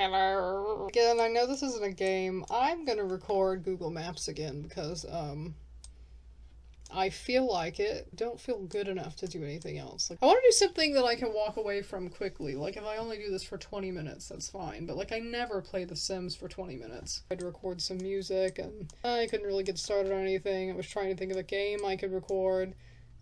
Hello. Again, I know this isn't a game. I'm gonna record Google Maps again because, I feel like it. Don't feel good enough to do anything else. Like, I want to do something that I can walk away from quickly. Like, if I only do this for 20 minutes, that's fine. But, like, I never play The Sims for 20 minutes. I'd record some music, and I couldn't really get started on anything. I was trying to think of a game I could record,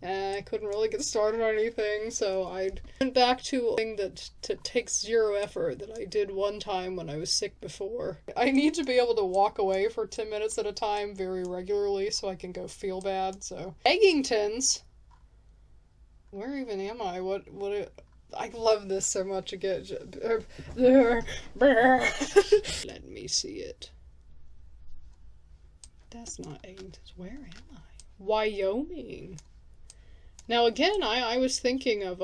and I couldn't really get started on anything, so I went back to a thing that takes zero effort that I did one time when I was sick before. I need to be able to walk away for 10 minutes at a time very regularly so I can go feel bad, so. Eggingtons? Where even am I? I love this so much again. Let me see it. That's not Eggingtons. Where am I? Wyoming. Now again, I was thinking of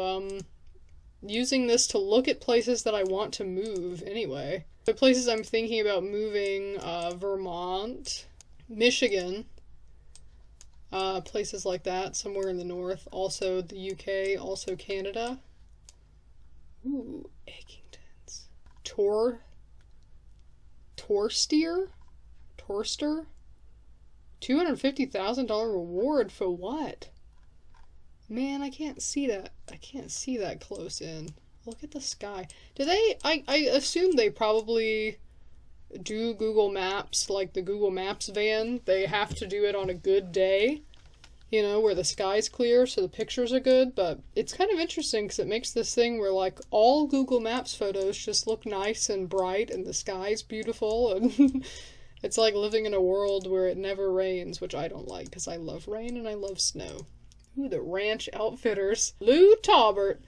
using this to look at places that I want to move anyway. The places I'm thinking about moving, Vermont, Michigan, places like that, somewhere in the north, also the UK, also Canada. Ooh, Eggingtons. Torster? $250,000 reward for what? Man, I can't see that. I can't see that close in. Look at the sky. Do they... I assume they probably do Google Maps, like the Google Maps van. They have to do it on a good day, you know, where the sky's clear so the pictures are good. But it's kind of interesting because it makes this thing where, like, all Google Maps photos just look nice and bright and the sky's beautiful. And it's like living in a world where it never rains, which I don't like because I love rain and I love snow. Ooh, the Ranch Outfitters. Lou Taubert.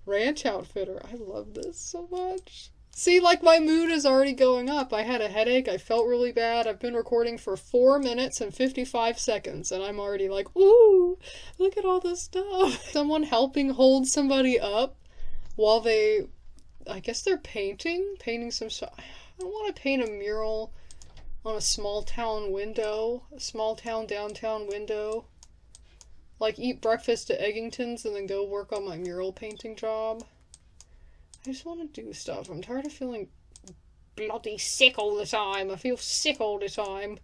Ranch Outfitter. I love this so much. See, like, my mood is already going up. I had a headache. I felt really bad. I've been recording for 4 minutes and 55 seconds, and I'm already like, ooh, look at all this stuff. Someone helping hold somebody up while they... I guess they're painting some stuff. I don't want to paint a mural on a small town window. A small town downtown window. Like, eat breakfast at Eggington's and then go work on my mural painting job. I just want to do stuff. I'm tired of feeling bloody sick all the time. I feel sick all the time.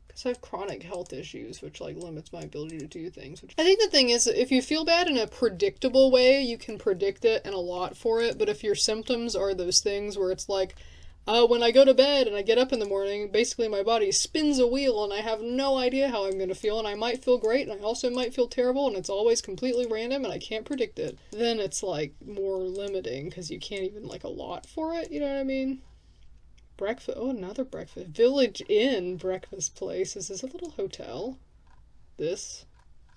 Because I have chronic health issues, which, like, limits my ability to do things. I think the thing is, if you feel bad in a predictable way, you can predict it and allot for it. But if your symptoms are those things where it's like, when I go to bed and I get up in the morning, basically my body spins a wheel and I have no idea how I'm going to feel, and I might feel great and I also might feel terrible, and it's always completely random and I can't predict it. Then it's, like, more limiting because you can't even, like, allot for it, you know what I mean? Breakfast. Oh, another breakfast. Village Inn breakfast place. Is this a little hotel? This.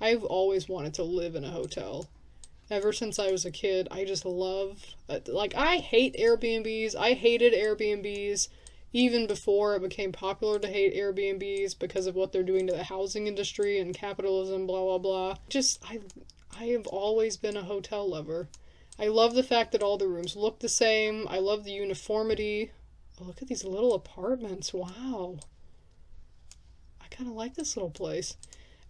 I've always wanted to live in a hotel. Ever since I was a kid, I just love... like, I hate Airbnbs. I hated Airbnbs even before it became popular to hate Airbnbs because of what they're doing to the housing industry and capitalism, blah, blah, blah. Just, I have always been a hotel lover. I love the fact that all the rooms look the same. I love the uniformity. Oh, look at these little apartments. Wow. I kind of like this little place.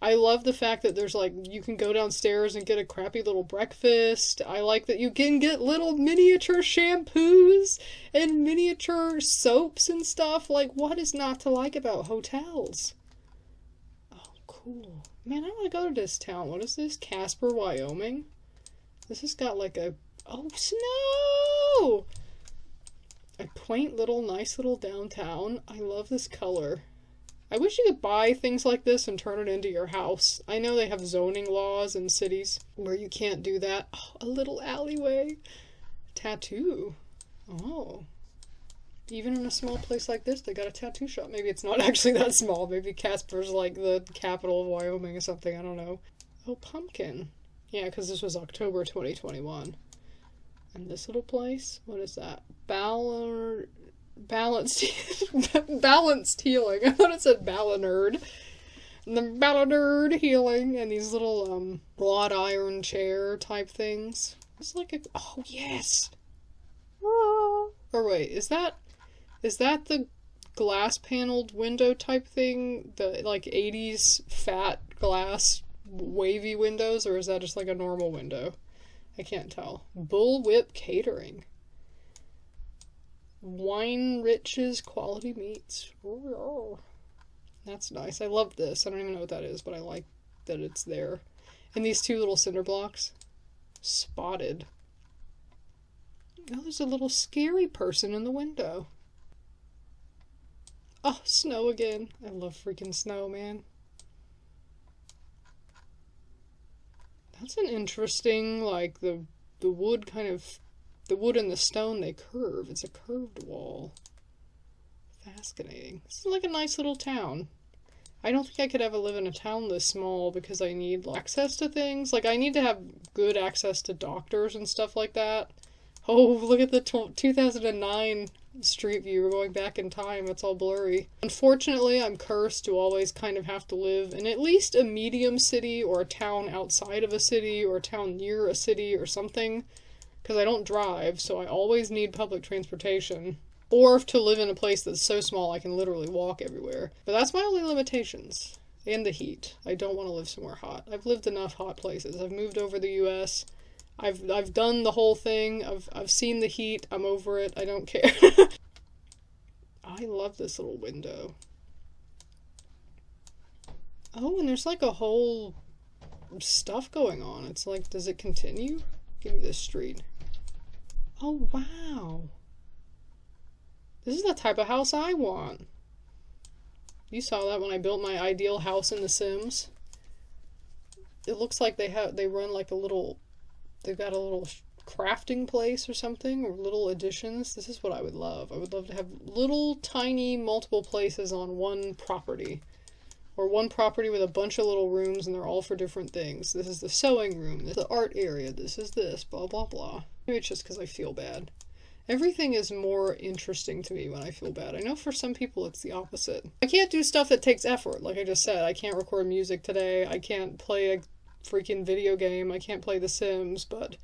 I love the fact that there's, like, you can go downstairs and get a crappy little breakfast. I like that you can get little miniature shampoos and miniature soaps and stuff. Like, what is not to like about hotels? Oh, cool. Man, I want to go to this town. What is this? Casper, Wyoming? This has got, like, a... Oh, snow! A quaint little, nice little downtown. I love this color. I wish you could buy things like this and turn it into your house. I know they have zoning laws in cities where you can't do that. Oh, a little alleyway. Tattoo. Oh. Even in a small place like this, they got a tattoo shop. Maybe it's not actually that small. Maybe Casper's like the capital of Wyoming or something. I don't know. Oh, pumpkin. Yeah, because this was October 2021. And this little place? What is that? Balanced healing. I thought it said Ballinerd. The Ballinerd healing, and these little wrought iron chair type things. It's like a... Oh, yes! Ah. Or wait, is that the glass paneled window type thing? The, like, 80s fat glass wavy windows, or is that just like a normal window? I can't tell. Bullwhip Catering. Wine Riches Quality Meats. Oh, that's nice. I love this. I don't even know what that is, but I like that it's there. And these two little cinder blocks. Spotted. Oh, there's a little scary person in the window. Oh, snow again. I love freaking snow, man. That's an interesting, like, the wood kind of, the wood and the stone, they curve. It's a curved wall. Fascinating. This is like a nice little town. I don't think I could ever live in a town this small because I need like, access to things. Like, I need to have good access to doctors and stuff like that. Oh, look at the 2009 street view. We're going back in time. It's all blurry. Unfortunately, I'm cursed to always kind of have to live in at least a medium city or a town outside of a city or a town near a city or something. Because I don't drive, so I always need public transportation. Or to live in a place that's so small I can literally walk everywhere. But that's my only limitations. And the heat. I don't want to live somewhere hot. I've lived enough hot places. I've moved over the US. I've done the whole thing. I've seen the heat. I'm over it. I don't care. I love this little window. Oh, and there's like a whole stuff going on. It's like, does it continue? Give me this street. Oh, wow. This is the type of house I want. You saw that when I built my ideal house in The Sims. It looks like they run like a little, they've got a little crafting place or something, or little additions. This is what I would love. I would love to have little tiny multiple places on one property. Or one property with a bunch of little rooms and they're all for different things. This is the sewing room, this is the art area, this is this, blah blah blah. Maybe it's just because I feel bad. Everything is more interesting to me when I feel bad. I know for some people it's the opposite. I can't do stuff that takes effort, like I just said. I can't record music today, I can't play a freaking video game, I can't play The Sims, but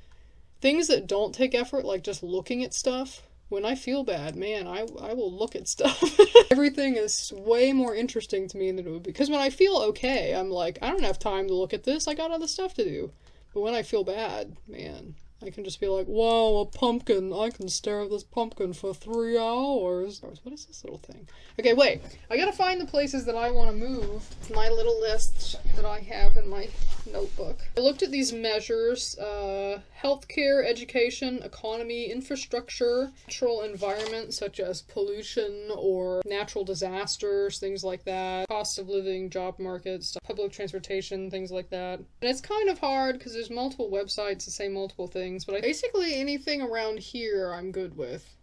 things that don't take effort, like just looking at stuff, when I feel bad, man, I will look at stuff. Everything is way more interesting to me than it would be. Because when I feel okay, I'm like, I don't have time to look at this, I got other stuff to do. But when I feel bad, man, I can just be like, wow, a pumpkin. I can stare at this pumpkin for 3 hours. What is this little thing? Okay, wait. I gotta find the places that I want to move. My little list that I have in my notebook. I looked at these measures. Healthcare, education, economy, infrastructure, natural environment such as pollution or natural disasters, things like that. Cost of living, job markets, public transportation, things like that. And it's kind of hard because there's multiple websites that say multiple things, but basically anything around here I'm good with.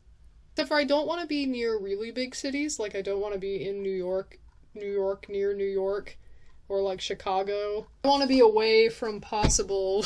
Except for I don't want to be near really big cities, like I don't want to be in New York, near New York, or like Chicago. I want to be away from possible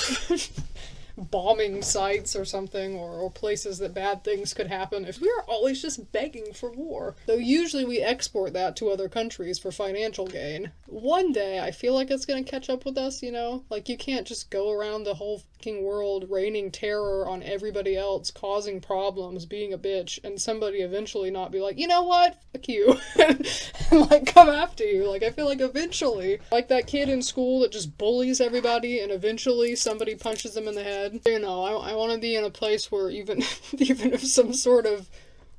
bombing sites or something, or places that bad things could happen if we are always just begging for war. Though usually we export that to other countries for financial gain. One day I feel like it's gonna catch up with us, you know? Like you can't just go around the whole fucking world raining terror on everybody else, causing problems, being a bitch, and somebody eventually not be like, you know what? Fuck you. and like come after you. Like I feel like eventually, like that kid in school that just bullies everybody and eventually somebody punches them in the head. You know, I want to be in a place where even even if some sort of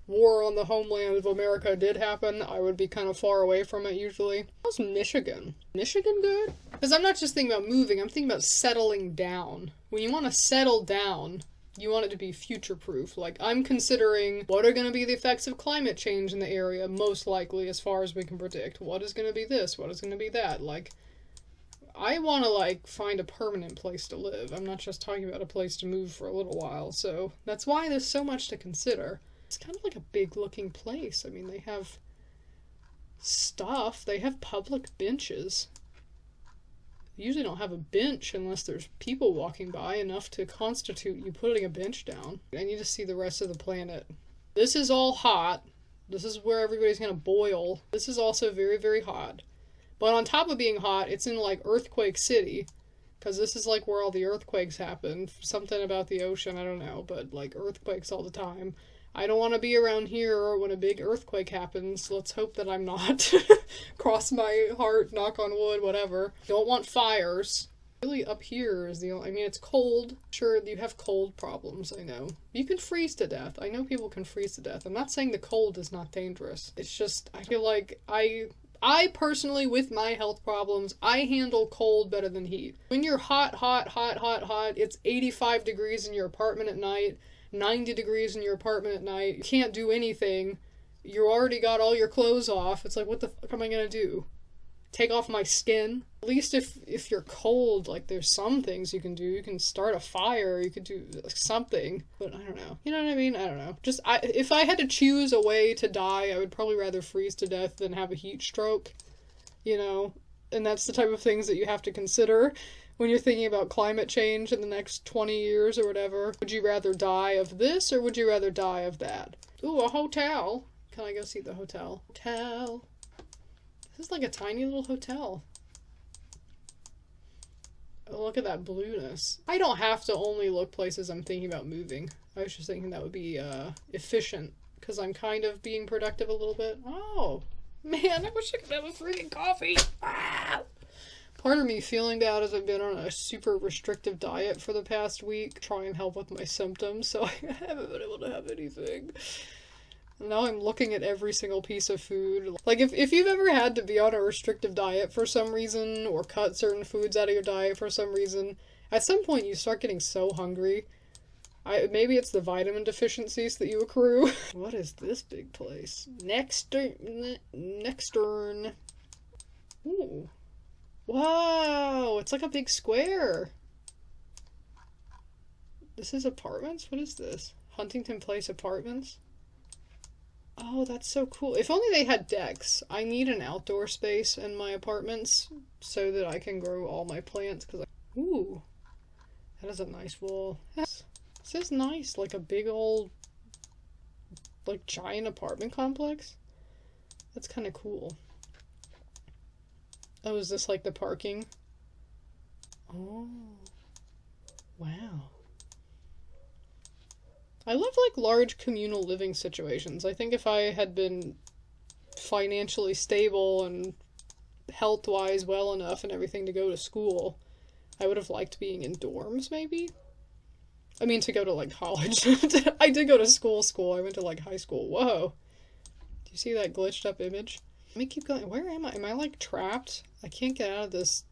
war on the homeland of America did happen, I would be kind of far away from it usually. How's Michigan? Michigan good? Because I'm not just thinking about moving, I'm thinking about settling down. When you want to settle down, you want it to be future-proof. Like, I'm considering what are going to be the effects of climate change in the area, most likely, as far as we can predict. What is going to be this? What is going to be that? Like, I want to, like, find a permanent place to live. I'm not just talking about a place to move for a little while, so that's why there's so much to consider. It's kind of like a big-looking place. I mean, they have stuff. They have public benches. They usually don't have a bench unless there's people walking by enough to constitute you putting a bench down. I need to see the rest of the planet. This is all hot. This is where everybody's gonna boil. This is also very, very hot. But on top of being hot, it's in, like, Earthquake City. Because this is, like, where all the earthquakes happen. Something about the ocean, I don't know. But, like, earthquakes all the time. I don't want to be around here when a big earthquake happens. Let's hope that I'm not. Cross my heart, knock on wood, whatever. Don't want fires. Really up here is the only, I mean, it's cold. Sure, you have cold problems, I know. You can freeze to death. I know people can freeze to death. I'm not saying the cold is not dangerous. It's just, I feel like I personally, with my health problems, I handle cold better than heat. When you're hot, it's 85 degrees in your apartment at night, 90 degrees in your apartment at night, you can't do anything, you already got all your clothes off, it's like, what the fuck am I gonna do? Take off my skin? At least if you're cold, like, there's some things you can do. You can start a fire, you could do something. But I don't know. You know what I mean? I don't know. Just, if I had to choose a way to die, I would probably rather freeze to death than have a heat stroke. You know? And that's the type of things that you have to consider when you're thinking about climate change in the next 20 years or whatever. Would you rather die of this, or would you rather die of that? Ooh, a hotel. Can I go see the hotel? Hotel. This is like a tiny little hotel. Oh, look at that blueness. I don't have to only look places I'm thinking about moving. I was just thinking that would be efficient, because I'm kind of being productive a little bit. Oh, man, I wish I could have a freaking coffee. Ah! Part of me feeling bad as I've been on a super restrictive diet for the past week, try and help with my symptoms, so I haven't been able to have anything. Now I'm looking at every single piece of food. Like, if you've ever had to be on a restrictive diet for some reason, or cut certain foods out of your diet for some reason, at some point you start getting so hungry. Maybe it's the vitamin deficiencies that you accrue. What is this big place? Nextern. Ooh. Wow, it's like a big square. This is apartments? What is this? Huntington Place Apartments? Oh, that's so cool. If only they had decks. I need an outdoor space in my apartments so that I can grow all my plants. Ooh, that is a nice wall. This is nice. Like a big old, like, giant apartment complex. That's kind of cool. Oh, is this like the parking? Oh, wow. I love, like, large communal living situations. I think if I had been financially stable and health-wise well enough and everything to go to school, I would have liked being in dorms, maybe? I mean, to go to, like, college. I did go to school. I went to, like, high school. Whoa. Do you see that glitched up image? Let me keep going. Where am I? Am I, like, trapped? I can't get out of this.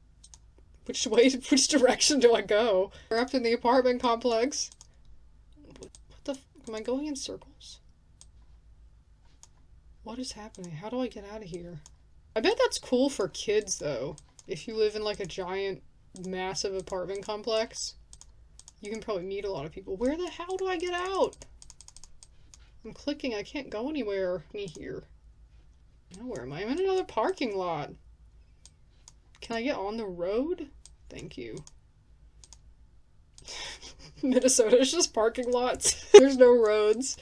Which direction do I go? We're up in the apartment complex. Am I going in circles? What is happening? How do I get out of here? I bet that's cool for kids, though. If you live in, like, a giant, massive apartment complex, you can probably meet a lot of people. Where the hell do I get out? I'm clicking. I can't go anywhere. Me here. Now where am I? I'm in another parking lot. Can I get on the road? Thank you. Minnesota is just parking lots. There's no roads.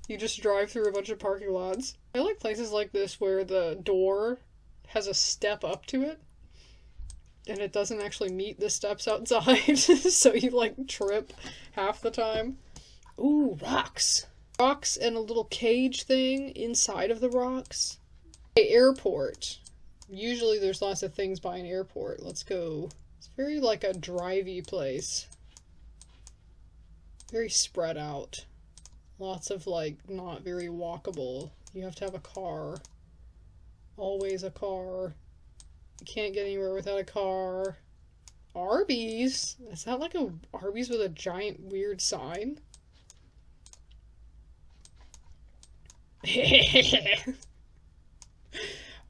You just drive through a bunch of parking lots. I like places like this where the door has a step up to it, and it doesn't actually meet the steps outside, so you, like, trip half the time. Ooh, rocks. Rocks and a little cage thing inside of the rocks. Okay, airport. Usually there's lots of things by an airport. Let's go. It's very, like, a drivey place. Very spread out. Lots of, like, not very walkable. You have to have a car. Always a car. You can't get anywhere without a car. Arby's? Is that like a Arby's with a giant weird sign?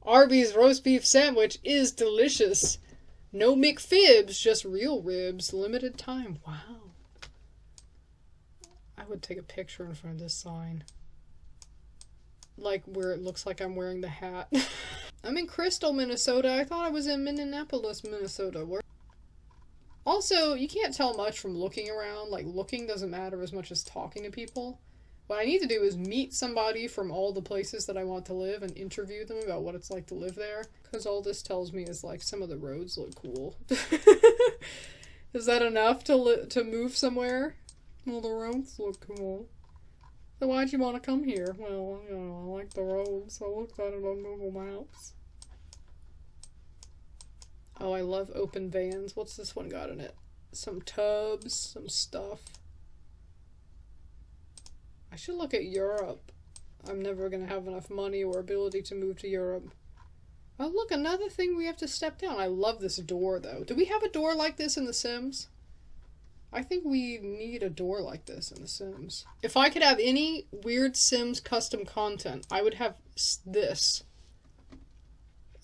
Arby's roast beef sandwich is delicious. No McFibs, just real ribs. Limited time. Wow. I would take a picture in front of this sign. Like, where it looks like I'm wearing the hat. I'm in Crystal, Minnesota. I thought I was in Minneapolis, Minnesota. Also, you can't tell much from looking around. Like, looking doesn't matter as much as talking to people. What I need to do is meet somebody from all the places that I want to live and interview them about what it's like to live there. Because all this tells me is, like, some of the roads look cool. Is that enough to move somewhere? Well, the roads look cool. So why'd you want to come here? Well, you know, I like the roads. I looked at it on Google Maps. Oh, I love open vans. What's this one got in it? Some tubs, some stuff. I should look at Europe. I'm never gonna have enough money or ability to move to Europe. Oh, look, another thing we have to step down. I love this door, though. Do we have a door like this in The Sims? I think we need a door like this in The Sims. If I could have any weird Sims custom content, I would have this.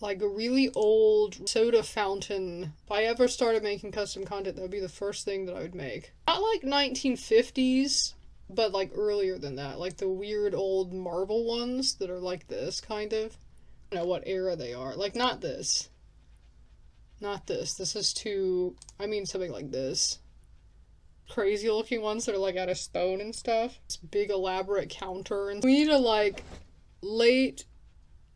Like a really old soda fountain. If I ever started making custom content, that would be the first thing that I would make. Not like 1950s, but like earlier than that. Like the weird old marble ones that are like this, kind of. I don't know what era they are. Like, not this. Not this. This is too... I mean something like this. Crazy looking ones that are like out of stone and stuff. This big elaborate counter. And we need a like late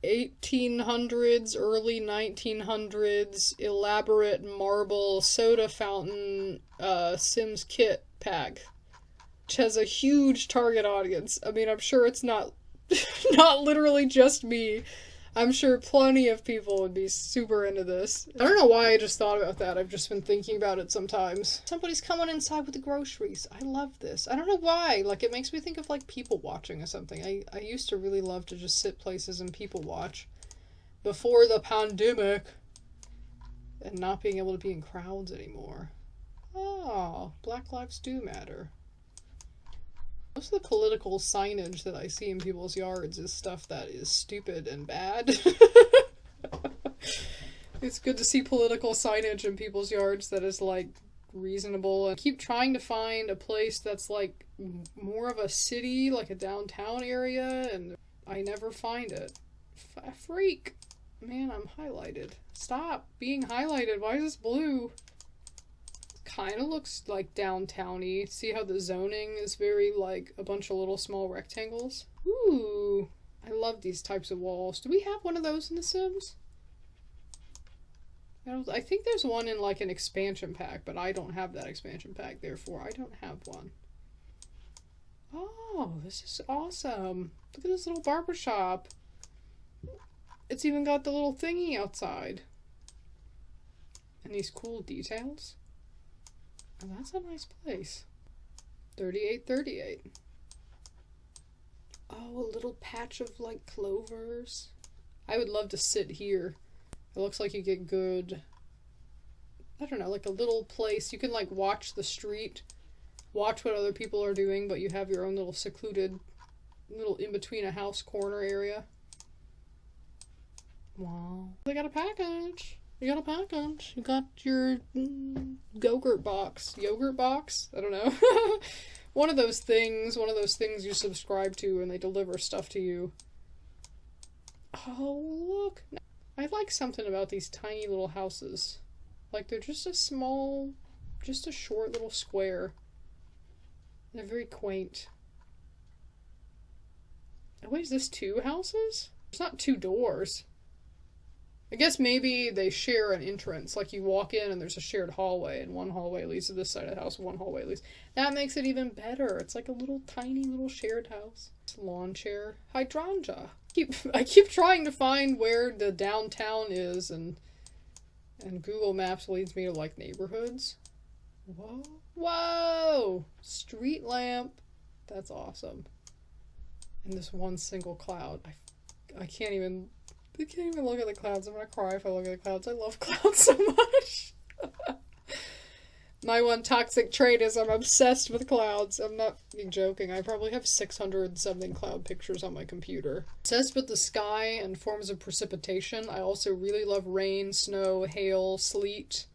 1800s, early 1900s elaborate marble soda fountain Sims kit pack, which has a huge target audience. I mean, I'm sure it's not not literally just me. I'm sure plenty of people would be super into this. I don't know why I just thought about that. I've just been thinking about it sometimes. Somebody's coming inside with the groceries. I love this. I don't know why. Like, it makes me think of, like, people watching or something. I used to really love to just sit places and people watch before the pandemic and not being able to be in crowds anymore. Oh, Black Lives Do Matter. Most of the political signage that I see in people's yards is stuff that is stupid and bad. It's good to see political signage in people's yards that is, like, reasonable. I keep trying to find a place that's, like, more of a city, like a downtown area, and I never find it. Freak! Man, I'm highlighted. Stop being highlighted. Why is this blue? Kind of looks like downtowny. See how the zoning is very like a bunch of little small rectangles? Ooh, I love these types of walls. Do we have one of those in The Sims? I think there's one in like an expansion pack, but I don't have that expansion pack, therefore I don't have one. Oh, this is awesome. Look at this little barbershop. It's even got the little thingy outside. And these cool details. Oh, that's a nice place. 3838. Oh, a little patch of, like, clovers. I would love to sit here. It looks like you get good... I don't know, like a little place. You can, like, watch the street. Watch what other people are doing, but you have your own little secluded, little in-between-a-house corner area. Wow. They got a package. You got a package. You got your yogurt box. Yogurt box? I don't know. One of those things you subscribe to and they deliver stuff to you. Oh, look. I like something about these tiny little houses. Like, they're just a small, just a short little square. They're very quaint. Oh, wait, is this 2 houses? It's not 2 doors. I guess maybe they share an entrance, like you walk in and there's a shared hallway, and one hallway leads to this side of the house, one hallway leads. That makes it even better. It's like a little tiny little shared house. Lawn chair. Hydrangea. I keep trying to find where the downtown is, and Google Maps leads me to like neighborhoods. Whoa. Whoa! Street lamp. That's awesome. And this one single cloud. I can't even look at the clouds. I'm gonna cry if I look at the clouds. I love clouds so much. My one toxic trait is I'm obsessed with clouds. I'm not being joking. I probably have 600 something cloud pictures on my computer. Obsessed with the sky and forms of precipitation. I also really love rain, snow, hail, sleet.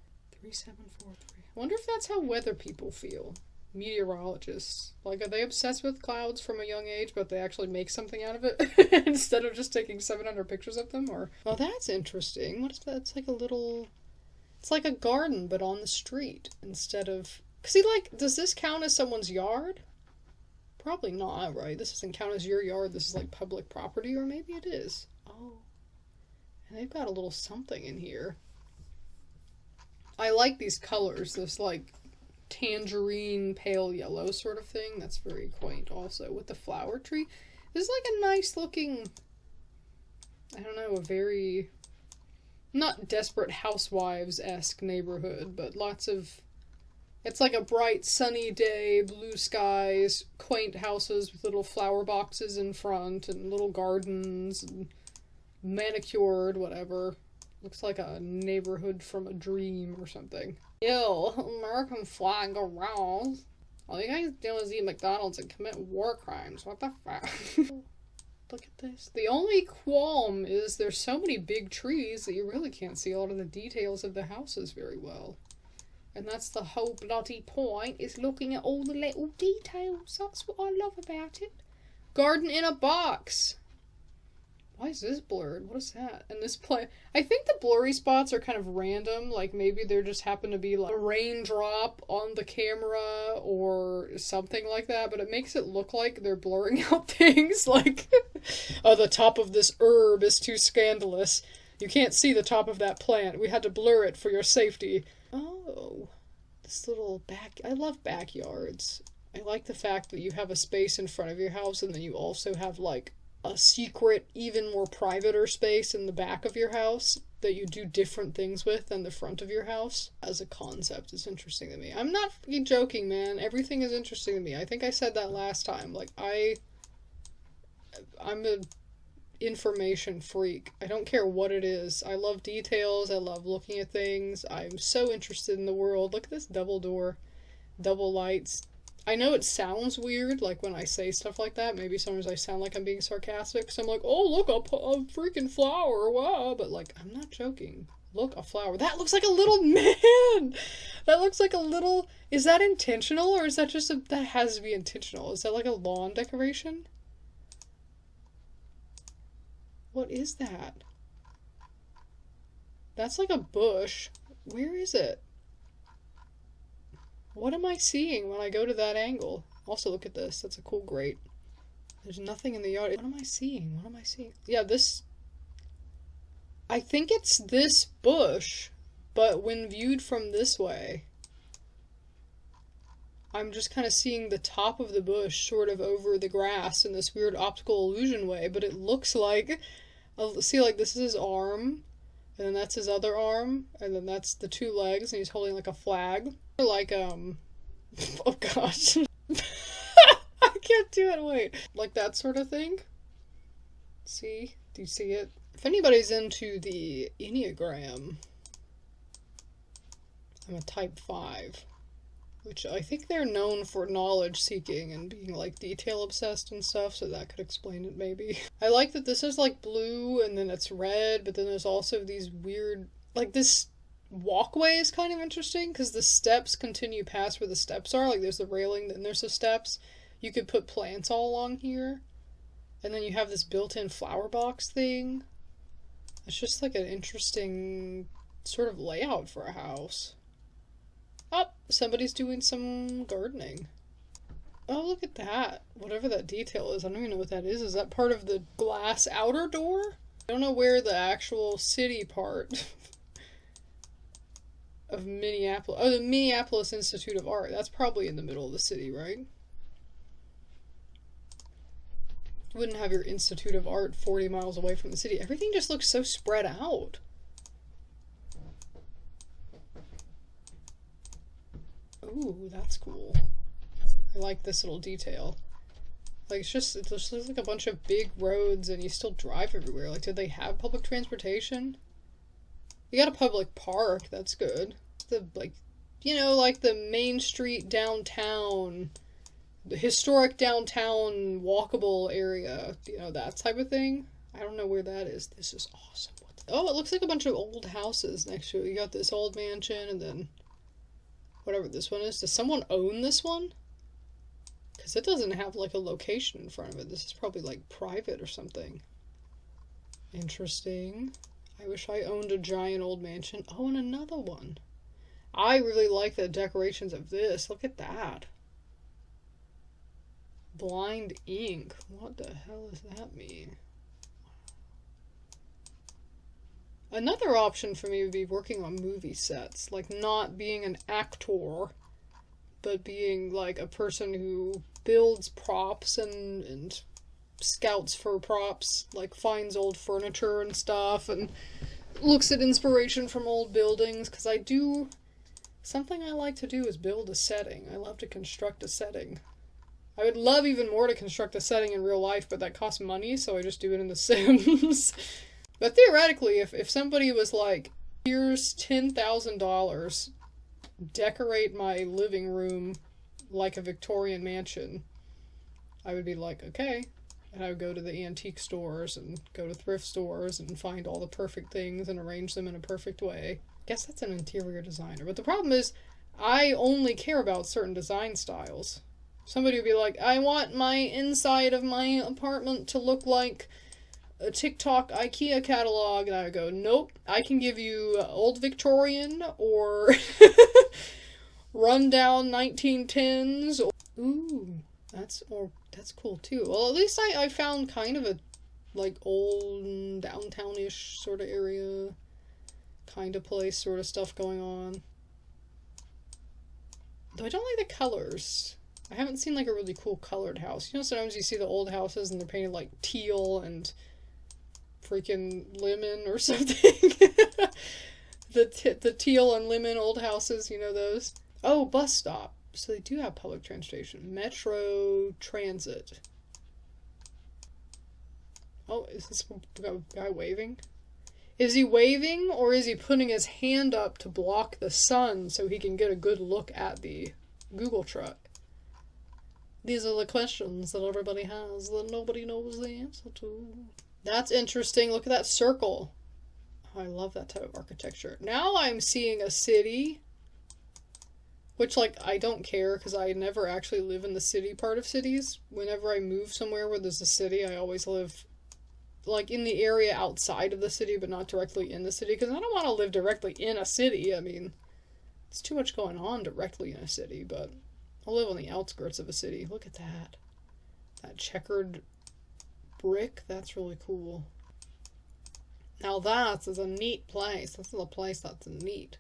3743. I wonder if that's how weather people feel. Meteorologists. Like, are they obsessed with clouds from a young age, but they actually make something out of it instead of just taking 700 pictures of them? Or, well, that's interesting. What is that? It's like a little... It's like a garden, but on the street instead of... See, like, does this count as someone's yard? Probably not, right? This doesn't count as your yard. This is, like, public property, or maybe it is. Oh. And they've got a little something in here. I like these colors. This, like, tangerine, pale yellow sort of thing. That's very quaint also. With the flower tree. This is, like, a nice looking... I don't know, a very... not Desperate Housewives-esque neighborhood, but lots of, it's like a bright sunny day, blue skies, quaint houses with little flower boxes in front and little gardens and manicured, whatever. Looks like a neighborhood from a dream or something. Ew, American flag aroused. All you guys do is eat McDonald's and commit war crimes. What the fuck? Look at this. The only qualm is there's so many big trees that you really can't see a lot of the details of the houses very well. And that's the whole bloody point, is looking at all the little details. That's what I love about it. Garden in a box. Why is this blurred? What is that? And this I think the blurry spots are kind of random. Like maybe there just happen to be like a raindrop on the camera or something like that. But it makes it look like they're blurring out things. Like, oh, the top of this herb is too scandalous. You can't see the top of that plant. We had to blur it for your safety. Oh, this little I love backyards. I like the fact that you have a space in front of your house and then you also have like a secret, even more privater space in the back of your house that you do different things with than the front of your house. As a concept, it's interesting to me. I'm not fucking joking, man. Everything is interesting to me. I think I said that last time. Like, I'm a information freak. I don't care what it is. I love details. I love looking at things. I'm so interested in the world. Look at this double door. Double lights. I know it sounds weird, like, when I say stuff like that. Maybe sometimes I sound like I'm being sarcastic, so I'm like, oh, look, a freaking flower, wow. But, like, I'm not joking. Look, a flower. That looks like a little man! That looks like a little... Is that intentional, or is that just a... That has to be intentional. Is that like a lawn decoration? What is that? That's like a bush. Where is it? What am I seeing when I go to that angle? Also, look at this. That's a cool grate. There's nothing in the yard. What am I seeing? What am I seeing? Yeah, this... I think it's this bush, but when viewed from this way, I'm just kind of seeing the top of the bush sort of over the grass in this weird optical illusion way, but it looks like... See, like, this is his arm, and then that's his other arm, and then that's the two legs, and he's holding, like, a flag. Like, oh gosh. I can't do it, wait. Like that sort of thing? See? Do you see it? If anybody's into the Enneagram, I'm a type 5. Which I think they're known for knowledge seeking and being, like, detail obsessed and stuff, so that could explain it, maybe. I like that this is, like, blue, and then it's red, but then there's also these weird... Like, this walkway is kind of interesting, because the steps continue past where the steps are. Like, there's the railing, then there's the steps. You could put plants all along here. And then you have this built-in flower box thing. It's just, like, an interesting sort of layout for a house. Oh, somebody's doing some gardening. Oh, look at that. Whatever that detail is, I don't even know what that is. Is that part of the glass outer door? I don't know where the actual city part of Minneapolis... Oh, the Minneapolis Institute of Art. That's probably in the middle of the city, right? You wouldn't have your Institute of Art 40 miles away from the city. Everything just looks so spread out. Ooh, that's cool. I like this little detail. Like, it just looks like a bunch of big roads and you still drive everywhere. Like, did they have public transportation? You got a public park, that's good. The, like, you know, like the Main Street downtown, the historic downtown walkable area, you know, that type of thing. I don't know where that is. This is awesome. Oh, it looks like a bunch of old houses next to it. You got this old mansion and then whatever this one is. Does someone own this one? Because it doesn't have, like, a location in front of it. This is probably, like, private or something. Interesting. I wish I owned a giant old mansion. Oh, and another one. I really like the decorations of this. Look at that. Blind ink. What the hell does that mean? Another option for me would be working on movie sets. Like, not being an actor, but being, like, a person who builds props and scouts for props, like, finds old furniture and stuff, and looks at inspiration from old buildings, because I do... Something I like to do is build a setting. I love to construct a setting. I would love even more to construct a setting in real life, but that costs money, so I just do it in The Sims. But theoretically, if somebody was like, here's $10,000, decorate my living room like a Victorian mansion, I would be like, okay. And I would go to the antique stores and go to thrift stores and find all the perfect things and arrange them in a perfect way. I guess that's an interior designer. But the problem is, I only care about certain design styles. Somebody would be like, I want my inside of my apartment to look like a TikTok IKEA catalog. And I would go, nope, I can give you old Victorian or rundown 1910s. Ooh, that's cool too. Well, at least I found kind of a like old downtownish sort of area, kind of place, sort of stuff going on. Though I don't like the colors. I haven't seen like a really cool colored house. You know, sometimes you see the old houses and they're painted like teal and freaking lemon or something. the teal and lemon old houses, you know those? Oh, bus stop. So they do have public transportation. Metro Transit. Oh, is this guy waving? Is he waving, or is he putting his hand up to block the sun so he can get a good look at the Google truck? These are the questions that everybody has that nobody knows the answer to. That's interesting. Look at that circle. Oh, I love that type of architecture. Now I'm seeing a city, which, like, I don't care because I never actually live in the city part of cities. Whenever I move somewhere where there's a city, I always live, like, in the area outside of the city, but not directly in the city, because I don't want to live directly in a city. I mean, it's too much going on directly in a city, but I'll live on the outskirts of a city. Look at that. That checkered brick, that's really cool. Now that is a neat place. This is a place that's neat.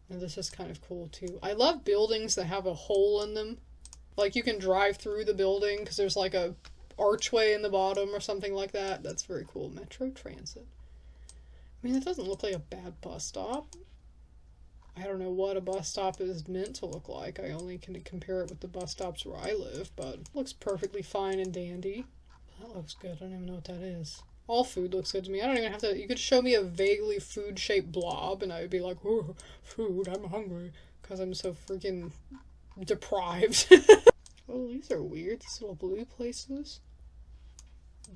And this is kind of cool too. I love buildings that have a hole in them. Like you can drive through the building because there's like a archway in the bottom or something like that. That's very cool. Metro Transit. I mean, it doesn't look like a bad bus stop. I don't know what a bus stop is meant to look like. I only can compare it with the bus stops where I live, but it looks perfectly fine and dandy. That looks good. I don't even know what that is. All food looks good to me. I don't even have to... You could show me a vaguely food-shaped blob, and I would be like, oh, food, I'm hungry, because I'm so freaking deprived. Oh, these are weird. These little blue places.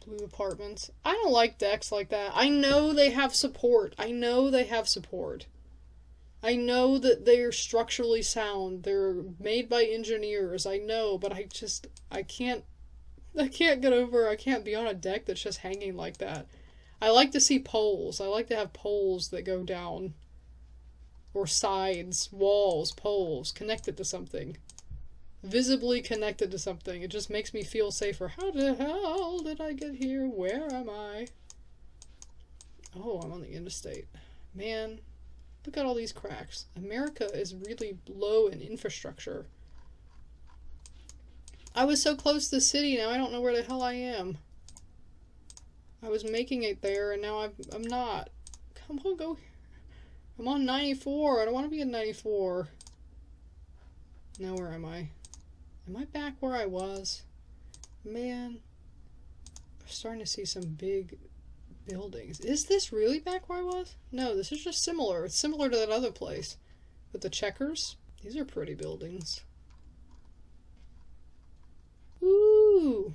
Blue apartments. I don't like decks like that. I know they have support. I know they have support. I know that they're structurally sound. They're made by engineers. I know, but I can't get over, I can't be on a deck that's just hanging like that. I like to see poles. I like to have poles that go down. Or sides, walls, poles, connected to something. Visibly connected to something. It just makes me feel safer. How the hell did I get here? Where am I? Oh, I'm on the interstate. Man, look at all these cracks. America is really low in infrastructure. I was so close to the city, now I don't know where the hell I am. I was making it there, and now I'm not. Come on, go here. I'm on 94. I don't want to be at 94. Now where am I? Am I back where I was? Man, I'm starting to see some big buildings. Is this really back where I was? No, this is just similar. It's similar to that other place. With the checkers. These are pretty buildings. Ooh!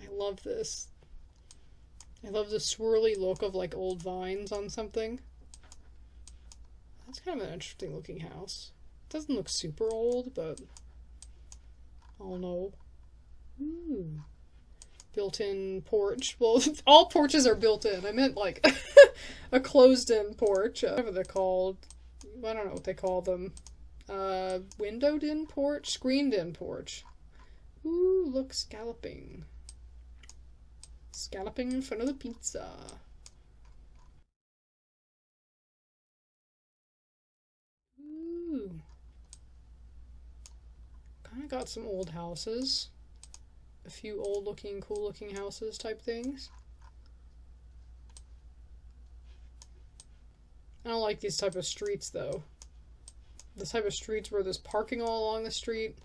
I love this. I love the swirly look of like old vines on something. That's kind of an interesting looking house. It doesn't look super old, but oh no. Ooh. Built-in porch. Well, all porches are built-in. I meant like a closed-in porch. Whatever they're called. I don't know what they call them. Windowed-in porch? Screened-in porch. Ooh, look, scalloping. Scalloping in front of the pizza. Ooh. Kinda got some old houses. A few old-looking, cool-looking houses type things. don't like these type of streets, though. The type of streets where there's parking all along the street.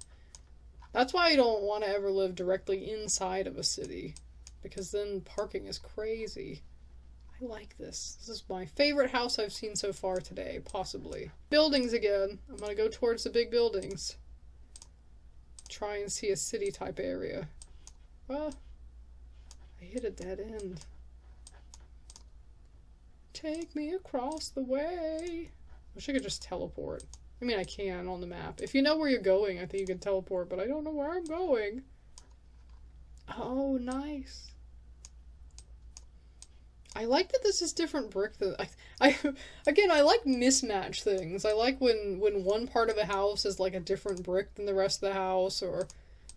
That's why I don't want to ever live directly inside of a city. Because then parking is crazy. I like this. This is my favorite house I've seen so far today, possibly. Buildings again. I'm gonna go towards the big buildings. Try and see a city type area. Well, I hit a dead end. Take me across the way. Wish I could just teleport. I mean, I can on the map. If you know where you're going, I think you can teleport, but I don't know where I'm going. Oh, nice. I like that this is different brick than again, I like mismatch things. I like when one part of a house is like a different brick than the rest of the house, or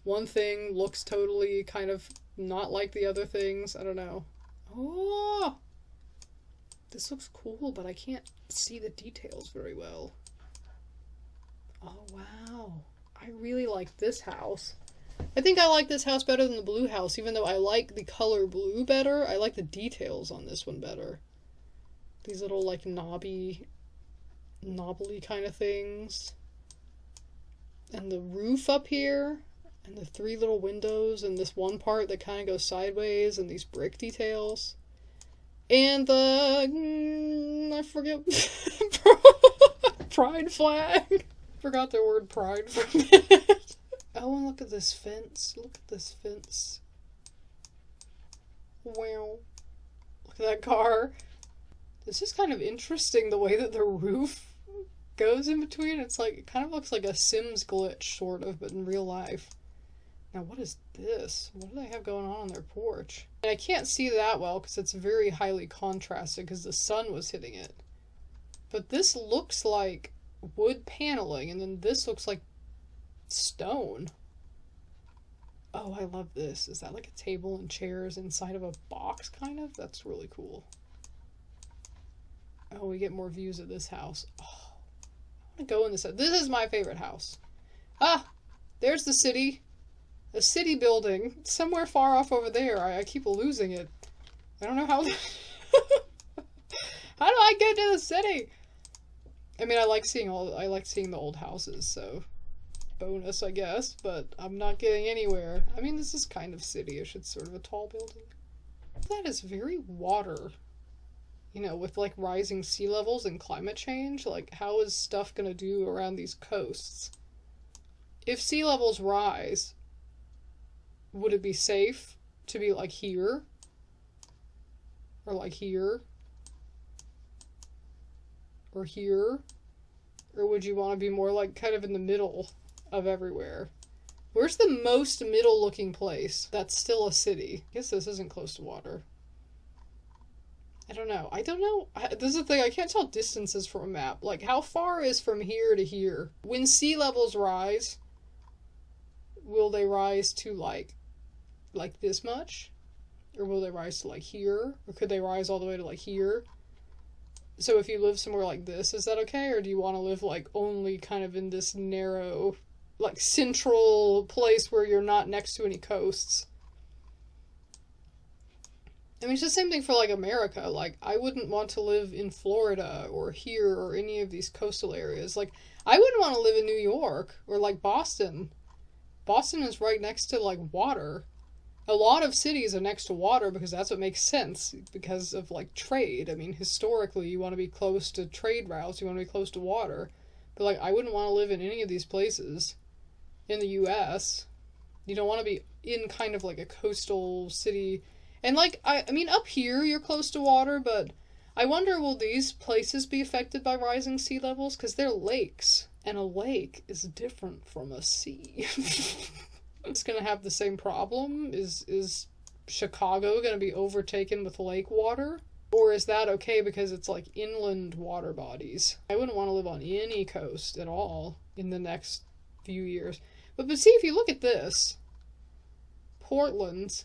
one thing looks totally kind of not like the other things. I don't know. Oh! This looks cool, but I can't see the details very well. Oh, wow. I really like this house. I think I like this house better than the blue house, even though I like the color blue better. I like the details on this one better. These little, like, knobbly kind of things. And the roof up here, and the 3 little windows, and this one part that kind of goes sideways, and these brick details. And the... I forget... pride flag. Forgot the word pride for a minute. Oh, and look at this fence. Look at this fence. Wow. Look at that car. This is kind of interesting, the way that the roof goes in between. It's like, it kind of looks like a Sims glitch, sort of, but in real life. Now, what is this? What do they have going on their porch? And I can't see that well because it's very highly contrasted because the sun was hitting it. But this looks like wood paneling, and then this looks like stone. Oh, I love this. Is that like a table and chairs inside of a box, kind of? That's really cool. Oh, we get more views of this house. Oh, I want to go in this. This is my favorite house. Ah, there's the city. A city building. Somewhere far off over there. I keep losing it. I don't know how... How do I get to the city? I mean, I like seeing the old houses, so bonus, I guess, but I'm not getting anywhere. I mean, this is kind of city-ish. It's sort of a tall building. That is very water. You know, with like rising sea levels and climate change, like how is stuff gonna do around these coasts? If sea levels rise, would it be safe to be like here? Or like here? Or here? Or would you want to be more like kind of in the middle of everywhere? Where's the most middle looking place that's still a city? I guess this isn't close to water. I don't know. This is the thing, I can't tell distances from a map. Like, how far is from here to here? When sea levels rise, will they rise to like this much? Or will they rise to like here? Or could they rise all the way to like here? So if you live somewhere like this, is that okay? Or do you want to live like only kind of in this narrow, like central place where you're not next to any coasts? I mean, it's the same thing for like America. Like, I wouldn't want to live in Florida or here or any of these coastal areas. Like, I wouldn't want to live in New York or like Boston. Boston is right next to like water. A lot of cities are next to water because that's what makes sense because of like trade. I mean, historically, you want to be close to trade routes, you want to be close to water. But like, I wouldn't want to live in any of these places in the US. You don't want to be in kind of like a coastal city. And like, I mean, up here you're close to water, but I wonder, will these places be affected by rising sea levels? Because they're lakes, and a lake is different from a sea. It's gonna have the same problem? Is Chicago gonna be overtaken with lake water? Or is that okay because it's like inland water bodies? I wouldn't want to live on any coast at all in the next few years. But see, if you look at this, Portland,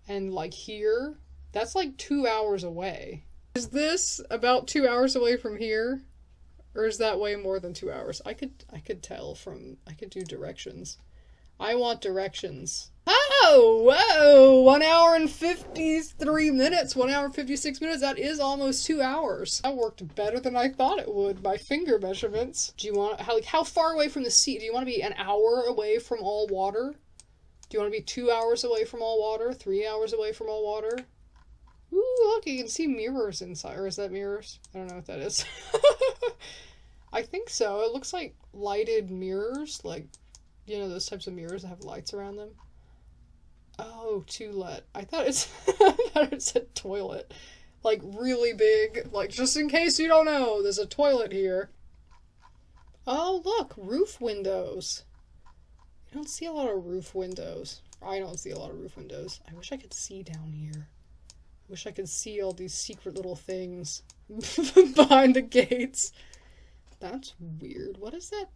and like here, that's like 2 hours away. Is this about 2 hours away from here? Or is that way more than 2 hours? I could tell from, I could do directions. I want directions. Oh, whoa, 1 hour and 53 minutes, 1 hour 56 minutes. That is almost 2 hours. That worked better than I thought it would by finger measurements. Do you want, how far away from the sea? Do you want to be an hour away from all water? Do you want to be 2 hours away from all water? 3 hours away from all water? Ooh, look, you can see mirrors inside. Or is that mirrors? I don't know what that is. I think so. It looks like lighted mirrors, like, you know, those types of mirrors that have lights around them. Oh, to-let. I thought it said toilet. Like, really big. Like, just in case you don't know, there's a toilet here. Oh, look, roof windows. You don't see a lot of roof windows. I don't see a lot of roof windows. I wish I could see down here. I wish I could see all these secret little things behind the gates. That's weird. What is that?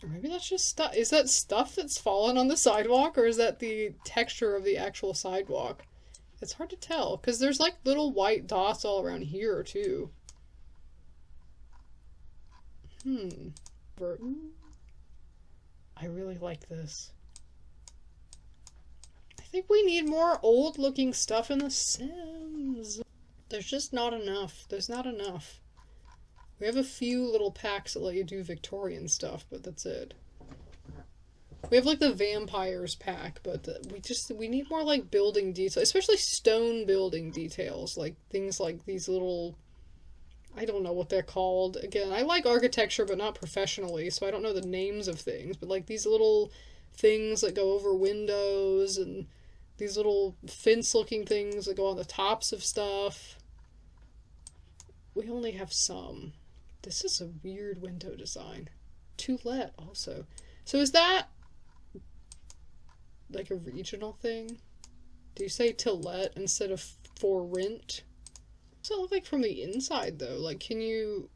Or maybe that's just stuff. Is that stuff that's fallen on the sidewalk, or is that the texture of the actual sidewalk? It's hard to tell, because there's like little white dots all around here, too. I really like this. I think we need more old-looking stuff in The Sims. There's just not enough. There's not enough. We have a few little packs that let you do Victorian stuff, but that's it. We have like the vampires pack, but we need more like building details, especially stone building details, like things like these little, I don't know what they're called. Again, I like architecture, but not professionally, so I don't know the names of things, but like these little things that go over windows and these little fence-looking things that go on the tops of stuff. We only have some. This is a weird window design. To-let also. So is that like a regional thing? Do you say to-let instead of for rent? What's it look like from the inside though? Like can you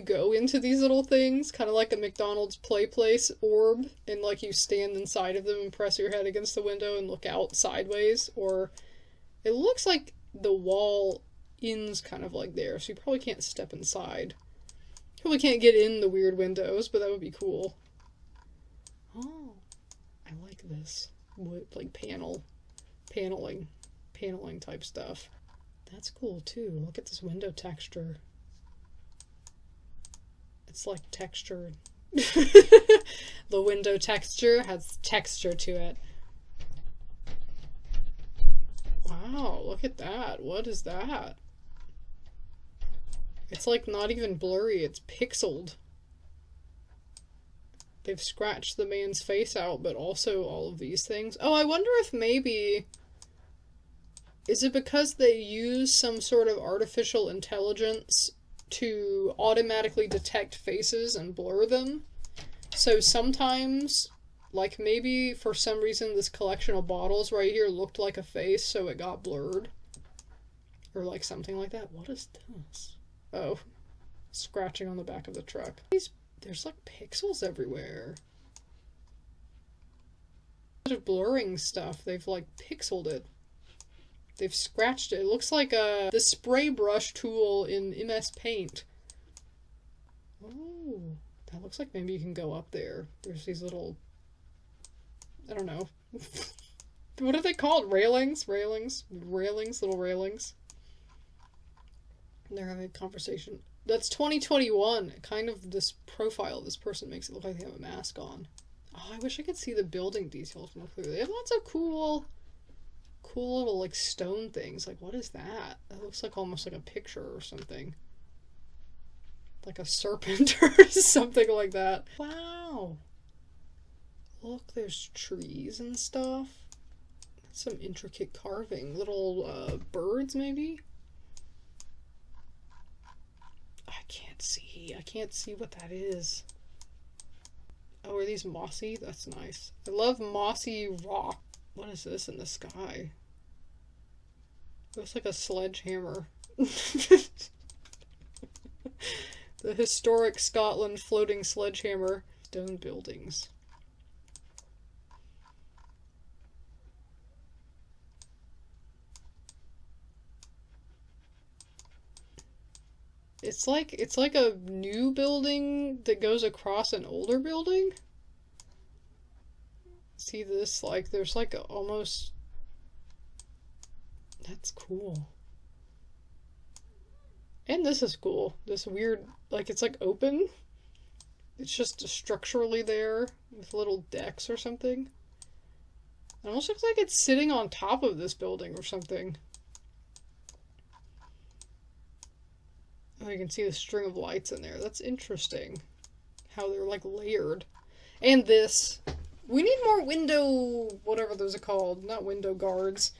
go into these little things? Kind of like a McDonald's play place orb, and like you stand inside of them and press your head against the window and look out sideways? Or it looks like the wall ends kind of like there, so you probably can't step inside. Probably can't get in the weird windows, but that would be cool. Oh, I like this. Like paneling type stuff. That's cool too. Look at this window texture. It's like textured. The window texture has texture to it. Wow, look at that. What is that? It's like not even blurry, it's pixeled. They've scratched the man's face out, but also all of these things. Oh, I wonder if maybe... Is it because they use some sort of artificial intelligence to automatically detect faces and blur them? So sometimes, like maybe for some reason this collection of bottles right here looked like a face, so it got blurred. Or like something like that. What is this? Oh, scratching on the back of the truck. There's like pixels everywhere. Instead of blurring stuff, they've like pixeled it. They've scratched it. It looks like the spray brush tool in MS Paint. Oh, that looks like maybe you can go up there. There's these little, I don't know. What are they called? Railings? Little railings. And they're having a conversation. That's 2021. Kind of this profile this person makes it look like they have a mask on. Oh, I wish I could see the building details more clearly. They have lots of cool little like stone things. Like what is that? That looks like almost like a picture or something. Like a serpent or something like that. Wow. Look, there's trees and stuff. Some intricate carving. Little birds maybe? I can't see what that is. Oh, are these mossy? That's nice. I love mossy rock. What is this in the sky? Looks like a sledgehammer. The historic Scotland floating sledgehammer. Stone buildings. It's like a new building that goes across an older building. See this? Like there's like almost That's cool. And this is cool. This weird, like, it's like open. It's just structurally there with little decks or something. It almost looks like it's sitting on top of this building or something. Oh, you can see the string of lights in there. That's interesting. How they're like layered. And this. We need more window, whatever those are called. Not window guards.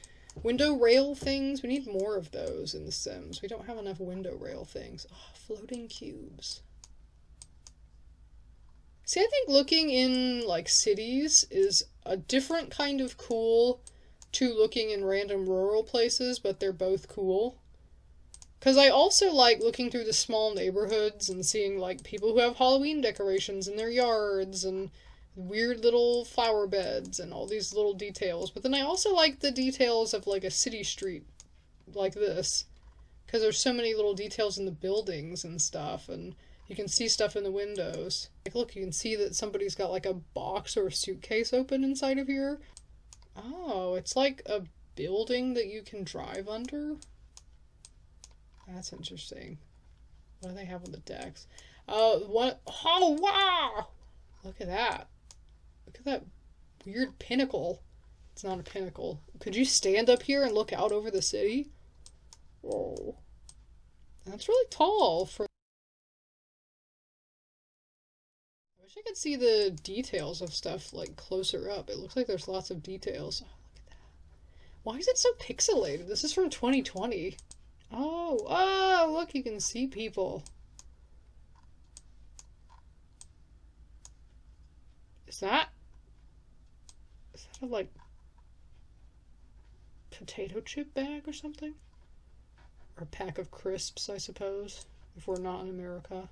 Window rail things. We need more of those in The Sims. We don't have enough window rail things. Oh, floating cubes. See, I think looking in, like, cities is a different kind of cool to looking in random rural places, but they're both cool. Because I also like looking through the small neighborhoods and seeing, like, people who have Halloween decorations in their yards and weird little flower beds and all these little details. But then I also like the details of, like, a city street like this. Because there's so many little details in the buildings and stuff, and you can see stuff in the windows. Like, look, you can see that somebody's got, like, a box or a suitcase open inside of here. Oh, it's like a building that you can drive under? That's interesting. What do they have on the decks? What? Oh, wow! Look at that. Look at that weird pinnacle. It's not a pinnacle. Could you stand up here and look out over the city? Whoa. That's really tall for... I wish I could see the details of stuff, like, closer up. It looks like there's lots of details. Oh, look at that. Why is it so pixelated? This is from 2020. Oh, look, you can see people. Is that a, like, potato chip bag or something? Or a pack of crisps, I suppose, if we're not in America.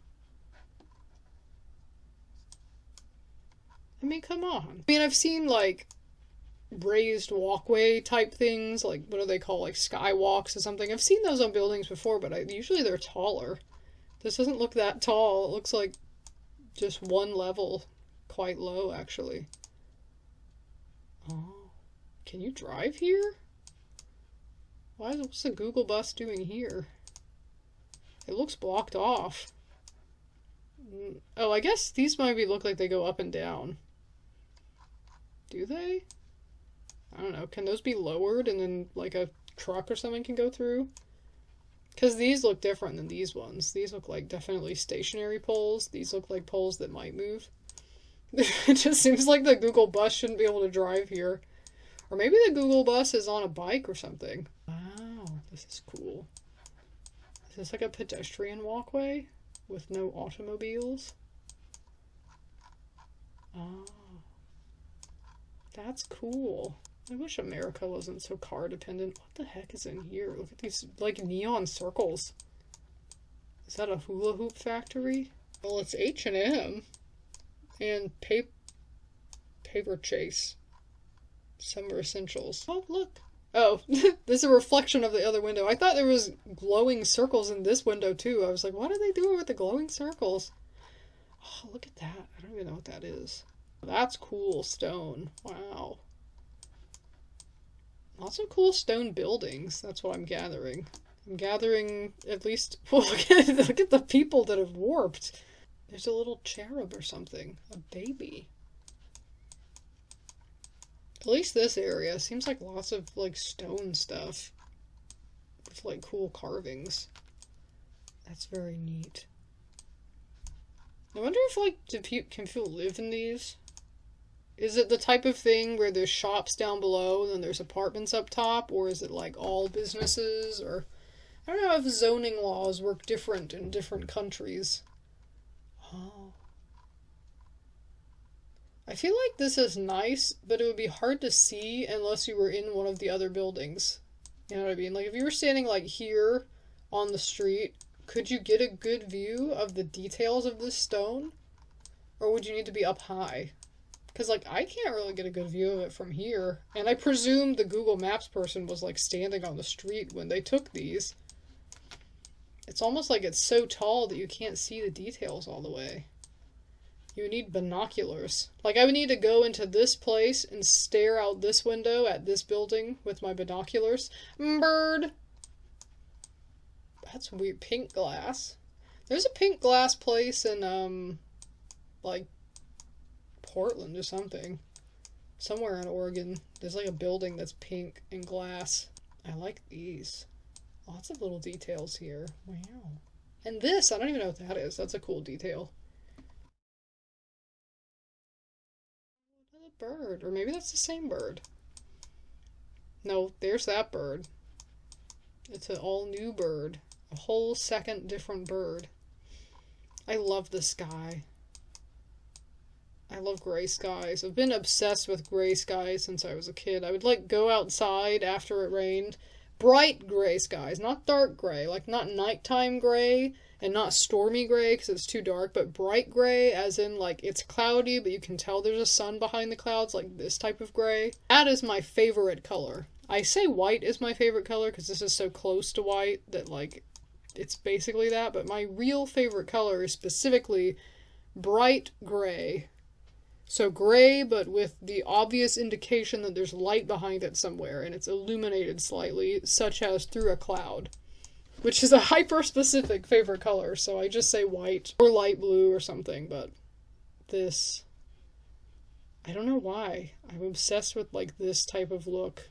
I mean, come on. I mean, I've seen, like, raised walkway type things, like, what do they call, like, skywalks or something. I've seen those on buildings before, but usually they're taller. This doesn't look that tall. It looks like just one level, quite low, actually. Oh, can you drive here? What's the Google bus doing here? It looks blocked off. Oh, I guess these maybe look like they go up and down. Do they? I don't know. Can those be lowered and then, like, a truck or something can go through? Because these look different than these ones. These look like definitely stationary poles. These look like poles that might move. It just seems like the Google bus shouldn't be able to drive here. Or maybe the Google bus is on a bike or something. Wow, this is cool. Is this like a pedestrian walkway with no automobiles? Oh, that's cool. I wish America wasn't so car dependent. What the heck is in here? Look at these, like, neon circles. Is that a hula hoop factory? Well, it's H&M. And Paper Chase. Summer Essentials. Oh, look. Oh, this is a reflection of the other window. I thought there was glowing circles in this window, too. I was like, what are they doing with the glowing circles? Oh, look at that. I don't even know what that is. That's cool stone. Wow. Lots of cool stone buildings. That's what I'm gathering. I'm gathering at least... Well, look at the people that have warped. There's a little cherub or something. A baby. At least this area seems like lots of, like, stone stuff. With, like, cool carvings. That's very neat. I wonder if, like, can people live in these? Is it the type of thing where there's shops down below and then there's apartments up top? Or is it, like, all businesses? Or I don't know if zoning laws work different in different countries. Oh. I feel like this is nice, but it would be hard to see unless you were in one of the other buildings. You know what I mean? Like, if you were standing, like, here on the street, could you get a good view of the details of this stone? Or would you need to be up high? Because, like, I can't really get a good view of it from here. And I presume the Google Maps person was, like, standing on the street when they took these. It's almost like it's so tall that you can't see the details all the way. You need binoculars. Like, I would need to go into this place and stare out this window at this building with my binoculars. Bird! That's weird. Pink glass. There's a pink glass place in, like, Portland or something. Somewhere in Oregon. There's, like, a building that's pink and glass. I like these. Lots of little details here. Wow. And this, I don't even know what that is. That's a cool detail. Another bird. Or maybe that's the same bird. No, there's that bird. It's an all-new bird. A whole second different bird. I love the sky. I love gray skies. I've been obsessed with gray skies since I was a kid. I would, like, go outside after it rained. Bright gray skies, not dark gray. Like, not nighttime gray and not stormy gray because it's too dark, but bright gray as in, like, it's cloudy, but you can tell there's a sun behind the clouds, like this type of gray. That is my favorite color. I say white is my favorite color because this is so close to white that, like, it's basically that, but my real favorite color is specifically bright gray. So gray, but with the obvious indication that there's light behind it somewhere, and it's illuminated slightly, such as through a cloud. Which is a hyper-specific favorite color, so I just say white, or light blue or something, but this... I don't know why. I'm obsessed with, like, this type of look.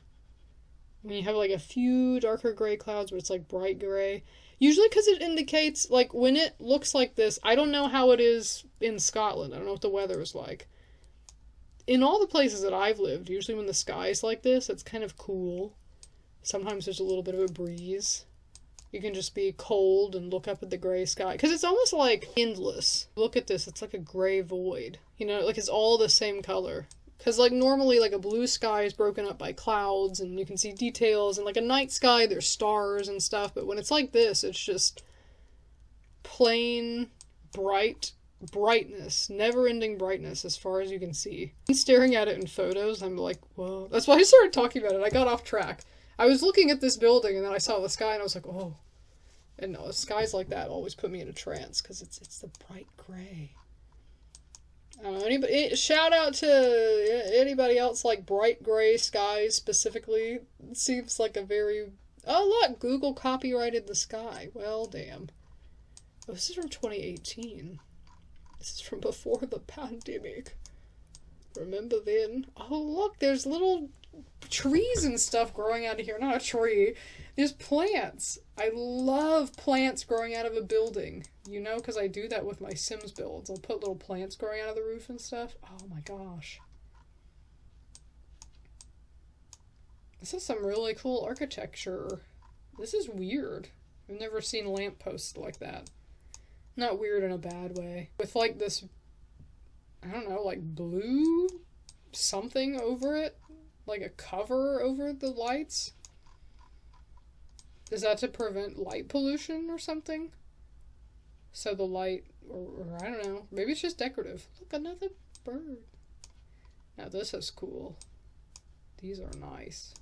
When you have, like, a few darker gray clouds, but it's, like, bright gray. Usually because it indicates, like, when it looks like this, I don't know how it is in Scotland. I don't know what the weather is like. In all the places that I've lived, usually when the sky's like this, it's kind of cool. Sometimes there's a little bit of a breeze. You can just be cold and look up at the gray sky. Because it's almost like endless. Look at this, it's like a gray void. You know, like it's all the same color. Because, like, normally, like, a blue sky is broken up by clouds, and you can see details, and, like, a night sky, there's stars and stuff, but when it's like this, it's just plain, brightness. Never-ending brightness, as far as you can see. And staring at it in photos, I'm like, whoa. That's why I started talking about it. I got off track. I was looking at this building, and then I saw the sky, and I was like, oh. And no, skies like that always put me in a trance, because it's the bright gray. I don't know, anybody, shout out to anybody else like bright gray skies specifically. It seems like a very... Oh, look! Google copyrighted the sky. Well, damn. Oh, this is from 2018. This is from before the pandemic. Remember then? Oh, look! There's little trees and stuff growing out of here. Not a tree. There's plants. I love plants growing out of a building. You know, because I do that with my Sims builds. I'll put little plants growing out of the roof and stuff. Oh my gosh. This is some really cool architecture. This is weird. I've never seen lampposts like that. Not weird in a bad way. With like this, I don't know, like blue something over it. Like a cover over the lights. Is that to prevent light pollution or something? So the light, or I don't know, maybe it's just decorative. Look, another bird. Now this is cool. These are nice.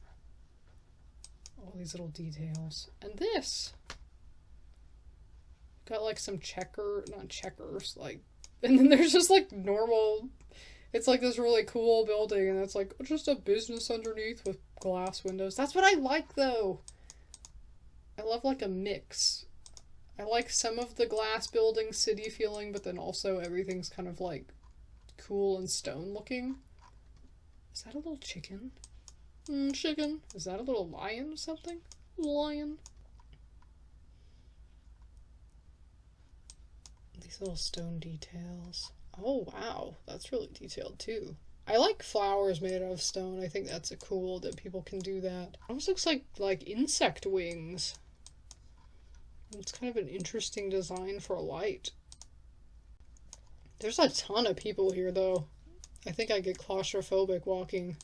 All these little details. And this! Got like some not checkers, like, and then there's just like normal, it's like this really cool building, and it's like just a business underneath with glass windows. That's what I like though! I love like a mix. I like some of the glass building city feeling, but then also everything's kind of like cool and stone looking. Is that a little chicken? Chicken. Is that a little lion or something? Lion. These little stone details. Oh wow, that's really detailed too. I like flowers made out of stone. I think that's cool that people can do that. It almost looks like insect wings. It's kind of an interesting design for a light. There's a ton of people here, though. I think I get claustrophobic walking.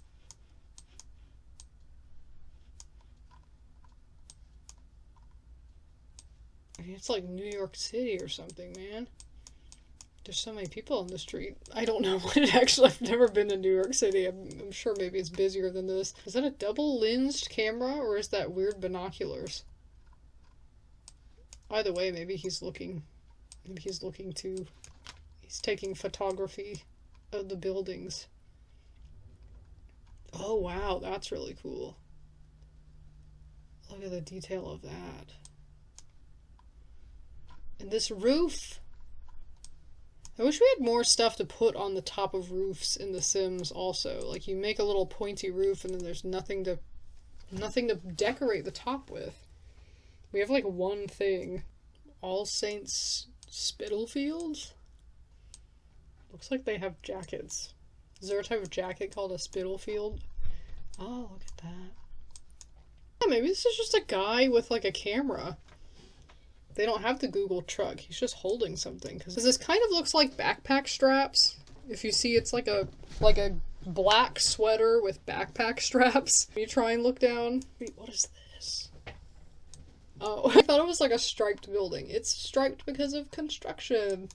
I mean, it's like New York City or something, man. There's so many people on the street. I don't know what it actually... I've never been to New York City. I'm sure maybe it's busier than this. Is that a double-lensed camera, or is that weird binoculars? Either way, maybe he's looking too... He's taking photography of the buildings. Oh wow, that's really cool. Look at the detail of that. And this roof. I wish we had more stuff to put on the top of roofs in The Sims also. Like you make a little pointy roof and then there's nothing to decorate the top with. We have like one thing. All Saints Spitalfields? Looks like they have jackets. Is there a type of jacket called a Spitalfield? Oh, look at that. Yeah, maybe this is just a guy with like a camera. They don't have the Google truck. He's just holding something. Because this kind of looks like backpack straps. If you see, it's like a black sweater with backpack straps. You try and look down. Wait, what is this? Oh, I thought it was like a striped building. It's striped because of construction.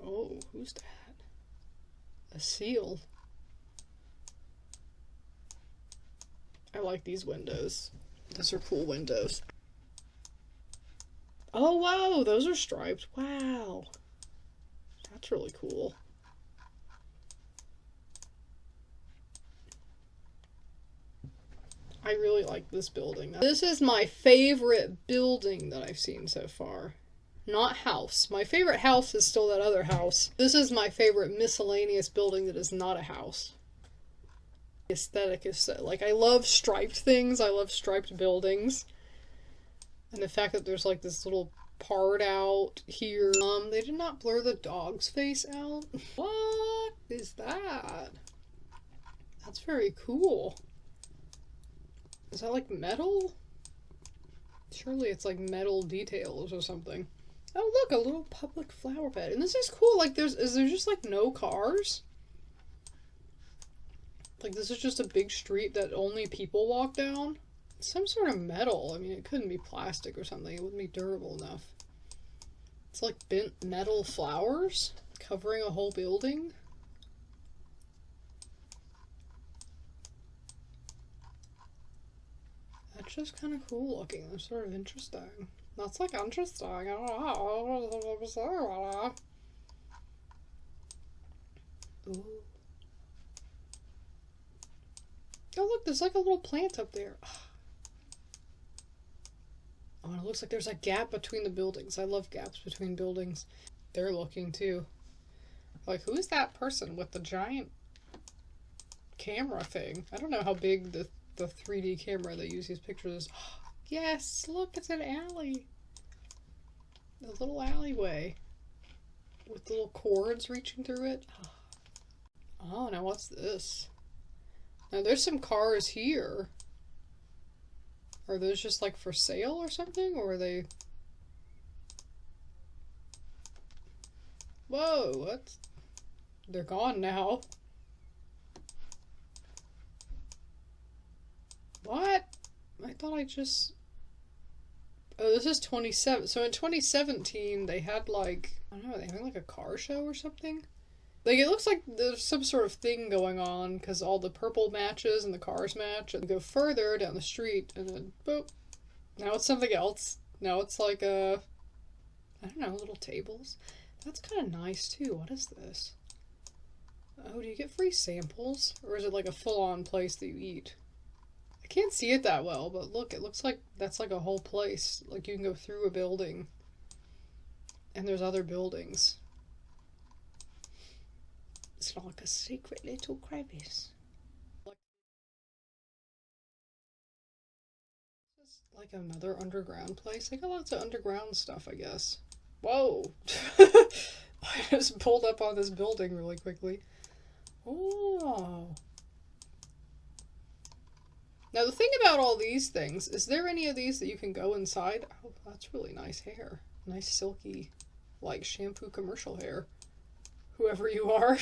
Oh, who's that? A seal. I like these windows. Those are cool windows. Oh, wow, those are striped. Wow. That's really cool. I really like this building. This is my favorite building that I've seen so far. Not house. My favorite house is still that other house. This is my favorite miscellaneous building that is not a house. The aesthetic is so, like, I love striped things. I love striped buildings. And the fact that there's like this little part out here. They did not blur the dog's face out. What is that? That's very cool. Is that like metal? Surely it's like metal details or something. Oh look, a little public flower bed. And this is cool. Like is there just like no cars? Like this is just a big street that only people walk down? It's some sort of metal. I mean, it couldn't be plastic or something. It wouldn't be durable enough. It's like bent metal flowers covering a whole building. That's just kind of cool looking. That's sort of interesting. That's like interesting. I don't know. Ooh. Oh look, there's like a little plant up there. Oh, and it looks like there's a gap between the buildings. I love gaps between buildings. They're looking too. Like, who is that person with the giant camera thing? I don't know how big the 3D camera they use these pictures is. Oh, yes, look, it's an alley. A little alleyway with little cords reaching through it. Oh, now what's this? Now there's some cars here. Are those just like for sale or something? Or are they... Whoa, what? They're gone now. What? I thought I just... Oh, this is 27. So in 2017, they had like... I don't know, they had like a car show or something? Like, it looks like there's some sort of thing going on, because all the purple matches and the cars match, and go further down the street, and then, boop. Now it's something else. Now it's like I don't know, little tables. That's kind of nice, too. What is this? Oh, do you get free samples? Or is it like a full-on place that you eat? I can't see it that well, but look, it looks like that's like a whole place. Like, you can go through a building. And there's other buildings. It's like a secret little crevice. It's like another underground place. They got lots of underground stuff, I guess. Whoa! I just pulled up on this building really quickly. Oh. Now the thing about all these things, is there any of these that you can go inside? Oh, that's really nice hair. Nice silky, like shampoo commercial hair. Whoever you are.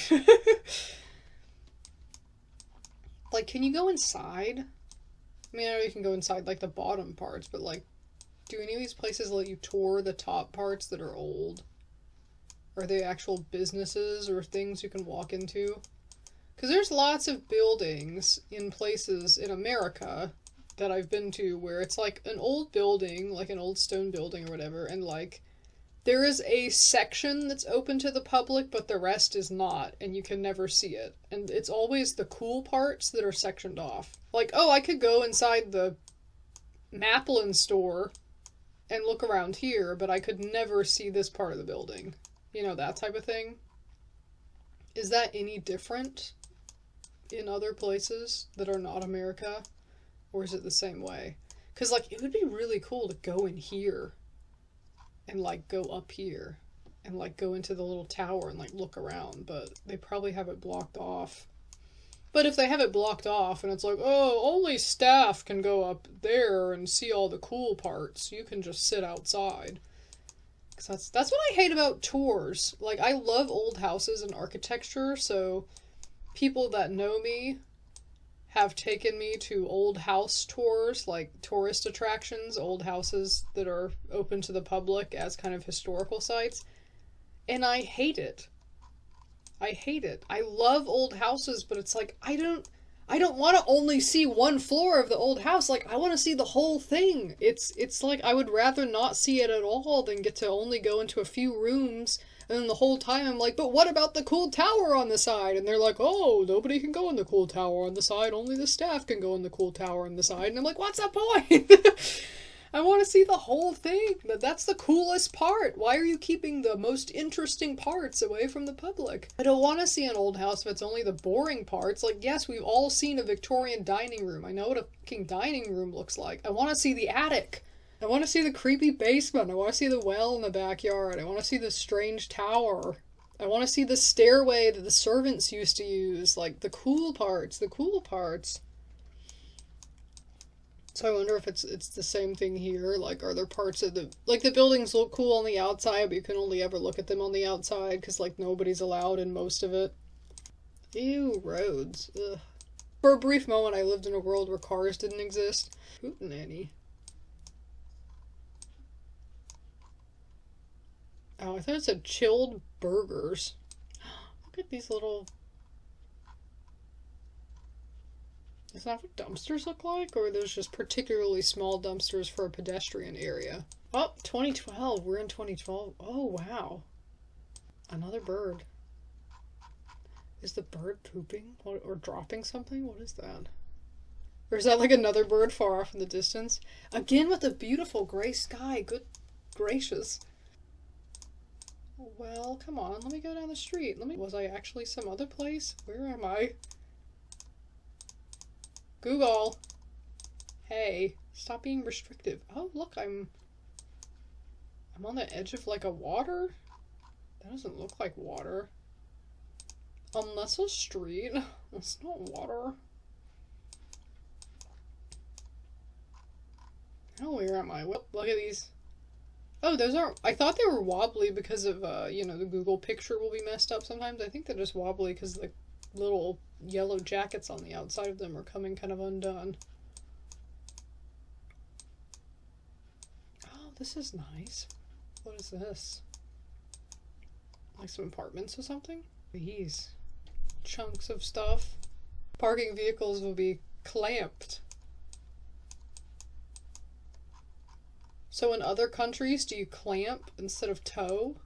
Like, can you go inside? I mean, I know you can go inside, like, the bottom parts, but, like, do any of these places let you tour the top parts that are old? Are they actual businesses or things you can walk into? Because there's lots of buildings in places in America that I've been to where it's, like, an old building, like an old stone building or whatever, and, like, There is a section that's open to the public, but the rest is not, and you can never see it. And it's always the cool parts that are sectioned off. Like, oh, I could go inside the Maplin store and look around here, but I could never see this part of the building. You know, that type of thing. Is that any different in other places that are not America? Or is it the same way? Because, like, it would be really cool to go in here and, like, go up here and, like, go into the little tower and, like, look around, but they probably have it blocked off. But if they have it blocked off and it's like, oh, only staff can go up there and see all the cool parts, you can just sit outside. 'Cause that's what I hate about tours. Like, I love old houses and architecture, so people that know me have taken me to old house tours, like tourist attractions, old houses that are open to the public as kind of historical sites. And I hate it. I hate it. I love old houses, but it's like, I don't want to only see one floor of the old house. Like, I want to see the whole thing. It's like, I would rather not see it at all than get to only go into a few rooms. And then the whole time I'm like, but what about the cool tower on the side? And they're like, oh, nobody can go in the cool tower on the side. Only the staff can go in the cool tower on the side. And I'm like, what's the point? I want to see the whole thing. That's the coolest part. Why are you keeping the most interesting parts away from the public? I don't want to see an old house if it's only the boring parts. Like, yes, we've all seen a Victorian dining room. I know what a fucking dining room looks like. I want to see the attic. I want to see the creepy basement. I want to see the well in the backyard. I want to see the strange tower. I want to see the stairway that the servants used to use. Like, the cool parts. The cool parts. So I wonder if it's the same thing here. Like, are there parts of the... Like, the buildings look cool on the outside, but you can only ever look at them on the outside, because, like, nobody's allowed in most of it. Ew, roads. Ugh. For a brief moment, I lived in a world where cars didn't exist. Hootenanny. Oh, I thought it said chilled burgers. Look at these little... Is that what dumpsters look like? Or are those just particularly small dumpsters for a pedestrian area? Oh, 2012. We're in 2012. Oh, wow. Another bird. Is the bird pooping? Or dropping something? What is that? Or is that like another bird far off in the distance? Again with the beautiful gray sky. Good gracious. Well, come on. Let me go down the street. Was I actually some other place? Where am I? Google. Hey, stop being restrictive. Oh, look, I'm on the edge of, like, a water? That doesn't look like water. Unless a street. It's not water. Oh, where am I? What? Look at these. Oh, those aren't... I thought they were wobbly because of, you know, the Google picture will be messed up sometimes. I think they're just wobbly because the little yellow jackets on the outside of them are coming kind of undone. Oh, this is nice. What is this? Like some apartments or something? These chunks of stuff. Parking vehicles will be clamped. So in other countries, do you clamp instead of tow?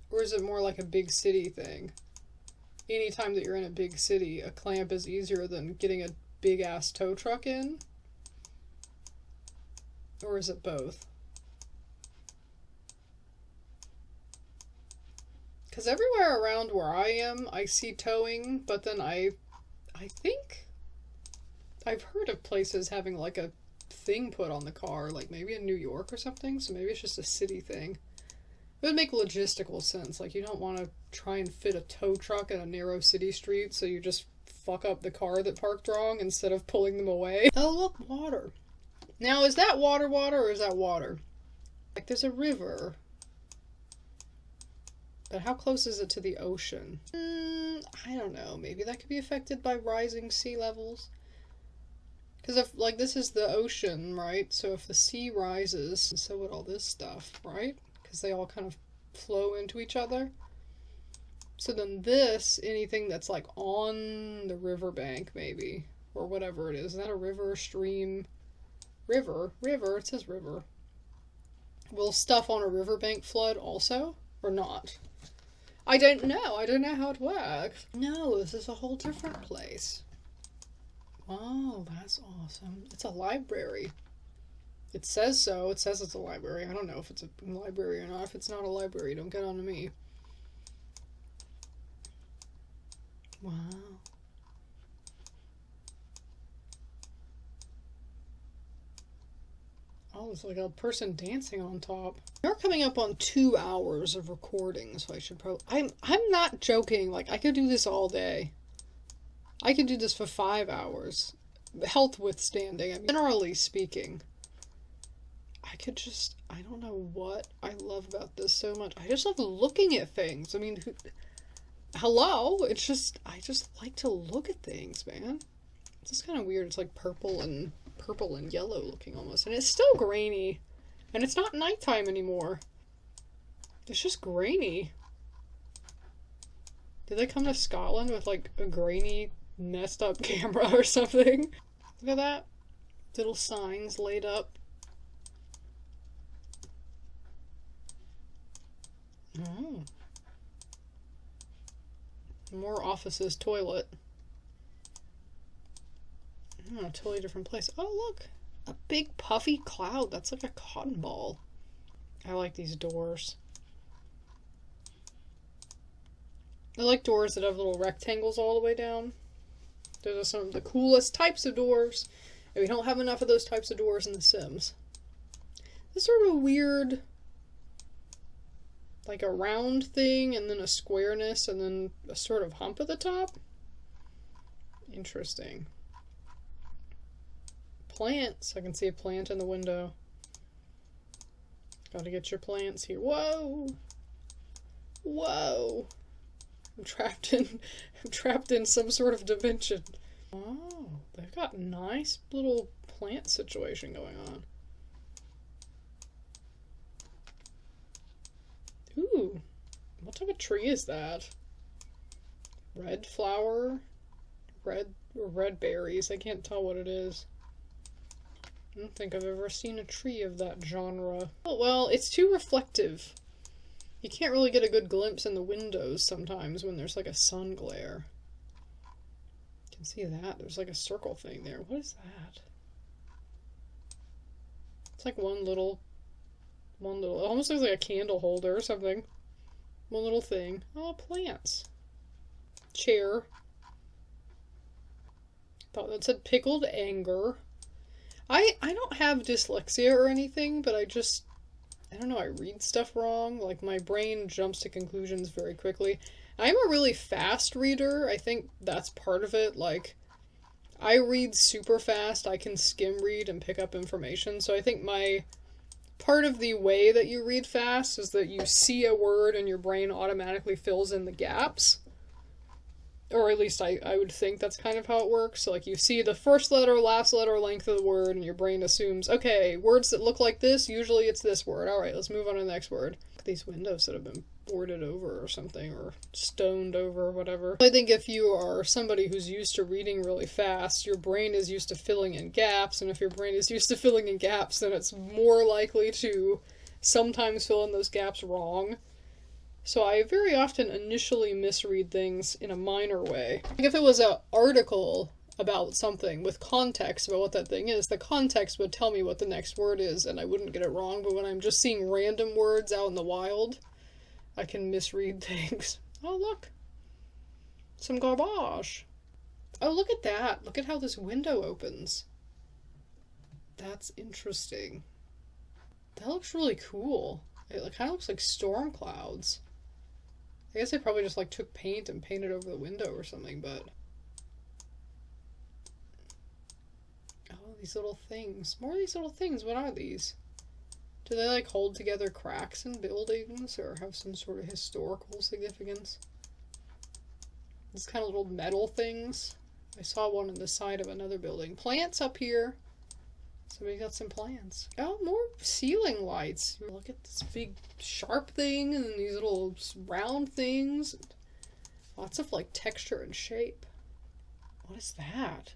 Or is it more like a big city thing? Anytime that you're in a big city, a clamp is easier than getting a big-ass tow truck in? Or is it both? Because everywhere around where I am, I see towing, but then I think I've heard of places having like a thing put on the car, like maybe in New York or something, so maybe it's just a city thing. It would make logistical sense. Like, you don't want to try and fit a tow truck in a narrow city street, so you just fuck up the car that parked wrong instead of pulling them away. Oh, look, water. Now, is that water or is that water? Like, there's a river. But how close is it to the ocean? I don't know. Maybe that could be affected by rising sea levels. Because if, like, this is the ocean, right? So if the sea rises, so would all this stuff, right? Because they all kind of flow into each other. So then this, anything that's like on the riverbank maybe, or whatever it is that a river, stream, river, it says river. Will stuff on a riverbank flood also? Or not? I don't know. I don't know how it works. No, this is a whole different place. Oh, that's awesome. It's a library. It says so. It says it's a library. I don't know if it's a library or not. If it's not a library, don't get on to me. Wow. Oh, it's like a person dancing on top. We're coming up on 2 hours of recording, so I should probably... I'm not joking. Like, I could do this all day. I could do this for 5 hours. Health withstanding. I mean, generally speaking. I could just... I don't know what I love about this so much. I just love looking at things. I mean, hello? It's just... I just like to look at things, man. It's just kind of weird. It's like purple and yellow looking almost. And it's still grainy. And it's not nighttime anymore. It's just grainy. Did they come to Scotland with like a grainy, messed up camera or something? Look at that. Little signs laid up. Oh. More offices, toilet. Oh, a totally different place. Oh, look. A big puffy cloud. That's like a cotton ball. I like these doors. I like doors that have little rectangles all the way down. Those are some of the coolest types of doors. And we don't have enough of those types of doors in The Sims. This sort of weird, like a round thing, and then a squareness, and then a sort of hump at the top. Interesting. Plants. I can see a plant in the window. Gotta get your plants here. Whoa! Whoa! I'm trapped in some sort of dimension. Oh, they've got a nice little plant situation going on. Ooh, what type of tree is that? Red flower? Red berries. I can't tell what it is. I don't think I've ever seen a tree of that genre. Oh, well, it's too reflective. You can't really get a good glimpse in the windows sometimes when there's like a sun glare. You can see that. There's like a circle thing there. What is that? It's like one little, it almost looks like a candle holder or something. One little thing. Oh, plants. Chair. Thought that said pickled anger. I don't have dyslexia or anything, but I don't know, I read stuff wrong. Like, my brain jumps to conclusions very quickly. I'm a really fast reader. I think that's part of it. Like, I read super fast. I can skim read and pick up information. So I think part of the way that you read fast is that you see a word and your brain automatically fills in the gaps. Or at least I would think that's kind of how it works. So, like, you see the first letter, last letter, length of the word, and your brain assumes, okay, words that look like this, usually it's this word. Alright, let's move on to the next word. These windows that have been boarded over or something, or stoned over, or whatever. I think if you are somebody who's used to reading really fast, your brain is used to filling in gaps, and if your brain is used to filling in gaps, then it's more likely to sometimes fill in those gaps wrong. So I very often initially misread things in a minor way. Like if it was an article about something with context about what that thing is, the context would tell me what the next word is and I wouldn't get it wrong, but when I'm just seeing random words out in the wild, I can misread things. Oh, look. Some garbage. Oh, look at that. Look at how this window opens. That's interesting. That looks really cool. It kind of looks like storm clouds. I guess they probably just like took paint and painted over the window or something, but... Oh, these little things. More of these little things. What are these? Do they like hold together cracks in buildings or have some sort of historical significance? These kind of little metal things. I saw one on the side of another building. Plants up here. Somebody got some plants. Oh, more ceiling lights. Look at this big sharp thing and then these little round things. Lots of like texture and shape. What is that?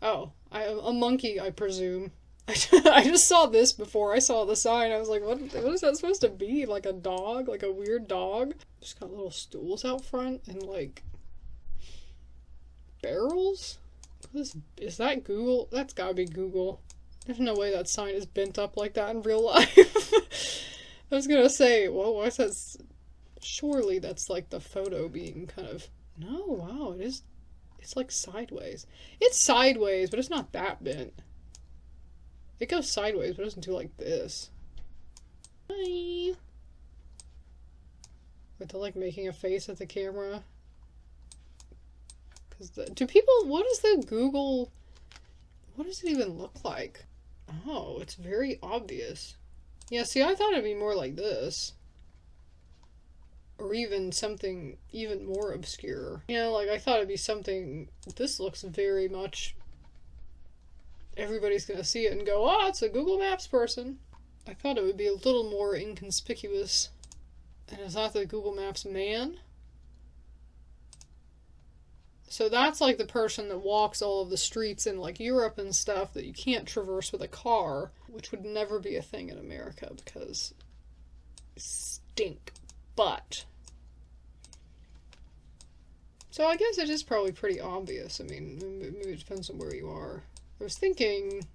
Oh, a monkey, I presume. I just saw this before I saw the sign. I was like, what is that supposed to be? Like a dog? Like a weird dog? Just got little stools out front and like barrels? Is that Google? That's gotta be Google. There's no way that sign is bent up like that in real life. I was gonna say, well, what's that? Surely that's like the photo being kind of... No, wow, it is... It's like sideways. It's sideways, but it's not that bent. It goes sideways, but it doesn't do like this. Hi! But they're like making a face at the camera. Do people... What is the Google... What does it even look like? Oh, it's very obvious. Yeah, see, I thought it'd be more like this. Or even something even more obscure. You know, like, I thought it'd be something... This looks very much... Everybody's gonna see it and go, oh, it's a Google Maps person. I thought it would be a little more inconspicuous. And is that the Google Maps man? So that's like the person that walks all of the streets in like Europe and stuff that you can't traverse with a car, which would never be a thing in America because stink. But so I guess it is probably pretty obvious. I mean, maybe it depends on where you are. I was thinking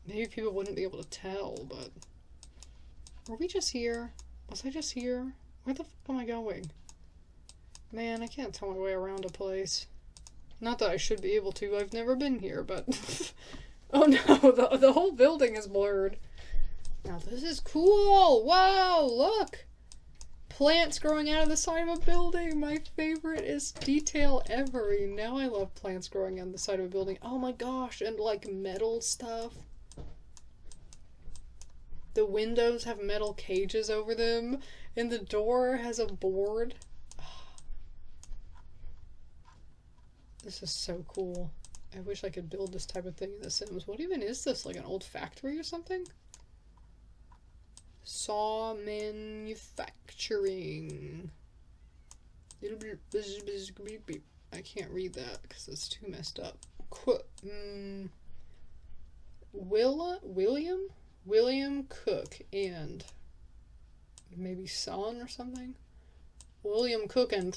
maybe people wouldn't be able to tell, but were we just here? Was I just here? Where the fuck am I going? Man, I can't tell my way around a place. Not that I should be able to, I've never been here, but... Oh no, the whole building is blurred. Now this is cool! Wow, look! Plants growing out of the side of a building! My favorite is detail ever. Now I love plants growing on the side of a building. Oh my gosh, and like metal stuff. The windows have metal cages over them, and the door has a board. This is so cool. I wish I could build this type of thing in The Sims. What even is this? Like an old factory or something? Saw manufacturing. I can't read that because it's too messed up. William Cook and maybe son or something? William Cook and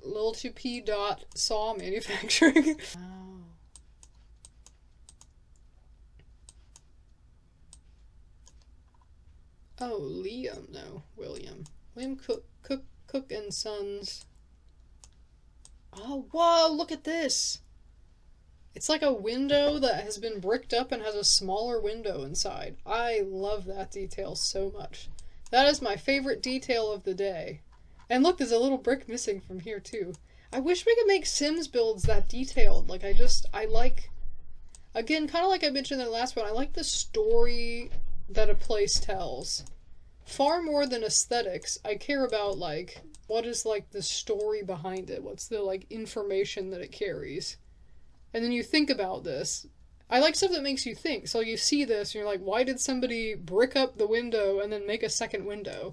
Lil 2P dot saw manufacturing. Wow. Oh, Liam, no, William. William Cook and Sons. Oh, whoa, look at this! It's like a window that has been bricked up and has a smaller window inside. I love that detail so much. That is my favorite detail of the day. And look, there's a little brick missing from here, too. I wish we could make Sims builds that detailed. Like, I like... Again, kind of like I mentioned in the last one, I like the story that a place tells. Far more than aesthetics, I care about, like, what is, like, the story behind it? What's the, like, information that it carries? And then you think about this. I like stuff that makes you think. So you see this, and you're like, why did somebody brick up the window and then make a second window?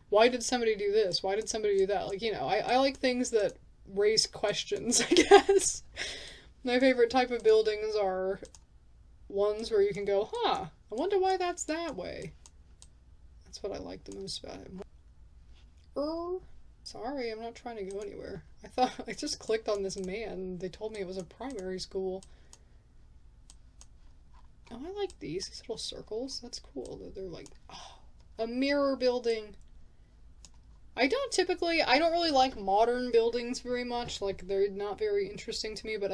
Why did somebody do this? Why did somebody do that? Like, you know, I like things that raise questions, I guess. My favorite type of buildings are ones where you can go, huh, I wonder why that's that way. That's what I like the most about it. Sorry, I'm not trying to go anywhere. I just clicked on this man. They told me it was a primary school. Oh, I like these little circles. That's cool. They're like, oh, a mirror building. I don't really like modern buildings very much. Like, they're not very interesting to me, but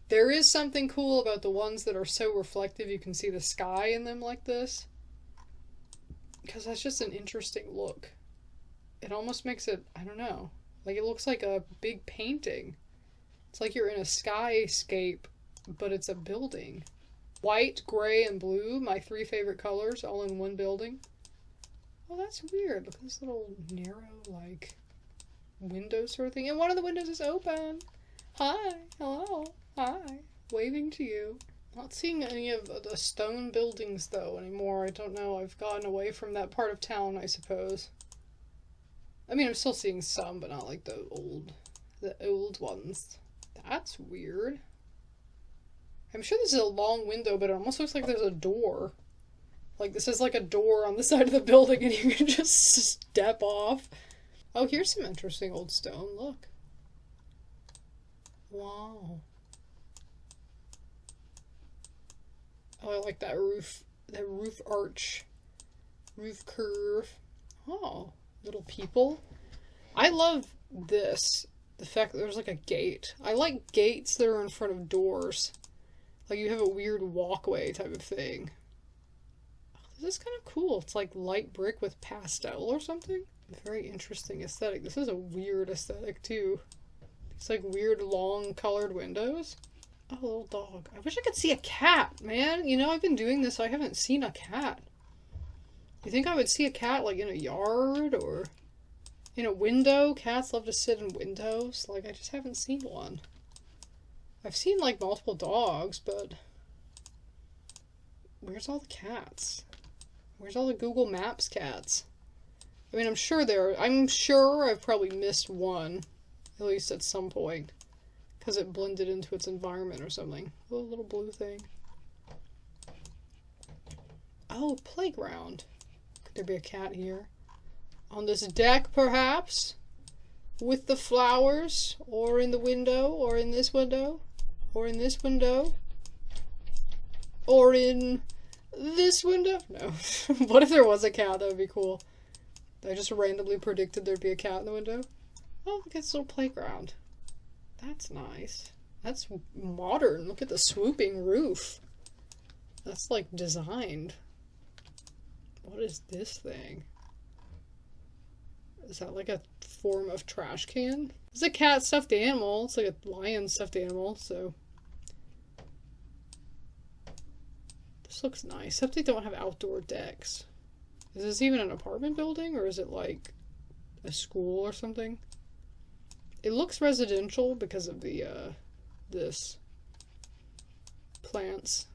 there is something cool about the ones that are so reflective you can see the sky in them like this. Because that's just an interesting look. It almost makes it, I don't know, like it looks like a big painting. It's like you're in a skyscape, but it's a building. White, gray, and blue, my 3 favorite colors, all in one building. Oh, that's weird. Look at this little narrow, like, window sort of thing. And one of the windows is open. Hi. Hello. Hi. Waving to you. Not seeing any of the stone buildings, though, anymore. I don't know. I've gotten away from that part of town, I suppose. I mean, I'm still seeing some, but not like the old ones. That's weird. I'm sure this is a long window, but it almost looks like there's a door. Like this is like a door on the side of the building and you can just step off. Oh, here's some interesting old stone. Look. Wow. Oh, I like that roof arch, roof curve. Oh, little people. I love this. The fact that there's like a gate. I like gates that are in front of doors. Like you have a weird walkway type of thing. This is kind of cool. It's like light brick with pastel or something. Very interesting aesthetic. This is a weird aesthetic too. It's like weird long colored windows. Oh, little dog. I wish I could see a cat, man. You know, I've been doing this, so I haven't seen a cat. You think I would see a cat like in a yard or in a window? Cats love to sit in windows. Like, I just haven't seen one. I've seen like multiple dogs, but where's all the cats? Where's all the Google Maps cats? I mean, I'm sure I've probably missed one, at least at some point, because it blended into its environment or something. Oh, little blue thing. Oh, playground. Could there be a cat here? On this deck, perhaps? With the flowers? Or in the window? Or in this window? Or in this window? Or in this window? No. What if there was a cat? That would be cool. I just randomly predicted there'd be a cat in the window. Oh, look at this little playground. That's nice. That's modern. Look at the swooping roof. That's like designed. What is this thing? Is that like a form of trash can? It's a cat stuffed animal. It's like a lion stuffed animal, so. This looks nice. Except they don't have outdoor decks. Is this even an apartment building, or is it like a school or something? It looks residential because of the, this. Plants.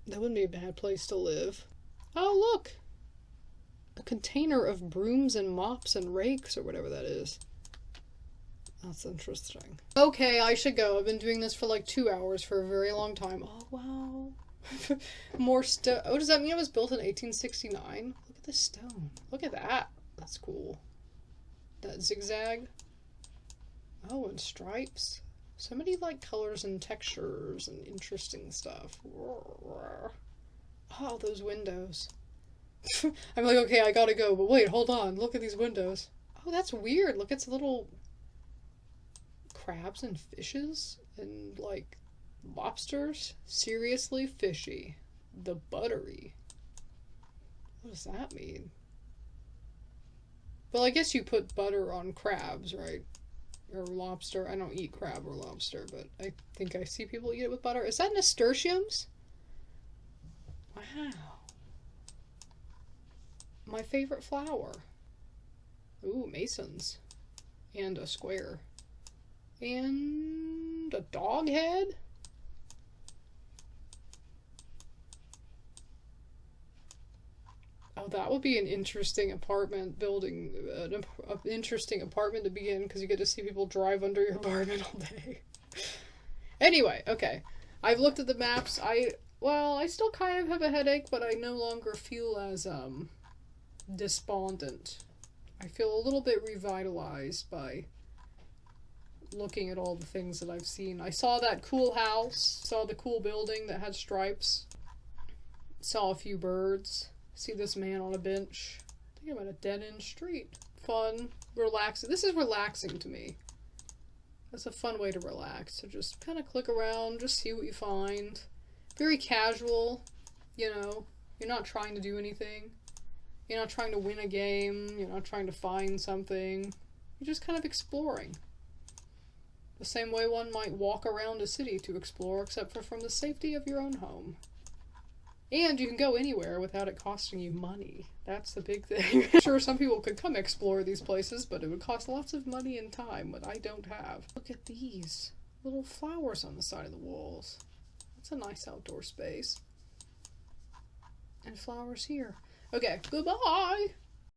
That wouldn't be a bad place to live. Oh, look! A container of brooms and mops and rakes, or whatever that is. That's interesting. Okay, I should go. I've been doing this for like 2 hours for a very long time. Oh, wow. More stone. Oh, does that mean it was built in 1869? Look at this stone. Look at that. That's cool. That zigzag. Oh, and stripes. So many like colors and textures and interesting stuff. Oh, those windows. I'm like, okay, I gotta go, but wait, hold on. Look at these windows. Oh, that's weird. Look, it's little crabs and fishes and like lobsters. Seriously fishy. The buttery. What does that mean? Well, I guess you put butter on crabs, right? Or lobster. I don't eat crab or lobster, but I think I see people eat it with butter. Is that nasturtiums? Wow. My favorite flower. Ooh, masons. And a square. And a dog head? Oh, that would be an interesting apartment building, an interesting apartment to be in, because you get to see people drive under your apartment all day. Anyway, okay. I've looked at the maps. Well, I still kind of have a headache, but I no longer feel as, despondent. I feel a little bit revitalized by looking at all the things that I've seen. I saw that cool house, saw the cool building that had stripes, saw a few birds. See this man on a bench. I think I'm at a dead-end street. Fun, relaxing. This is relaxing to me. That's a fun way to relax. So just kind of click around, just see what you find. Very casual, you know. You're not trying to do anything. You're not trying to win a game. You're not trying to find something. You're just kind of exploring. The same way one might walk around a city to explore, except for from the safety of your own home. And you can go anywhere without it costing you money. That's the big thing. I'm sure some people could come explore these places, but it would cost lots of money and time, what I don't have. Look at these little flowers on the side of the walls. That's a nice outdoor space. And flowers here. Okay, goodbye!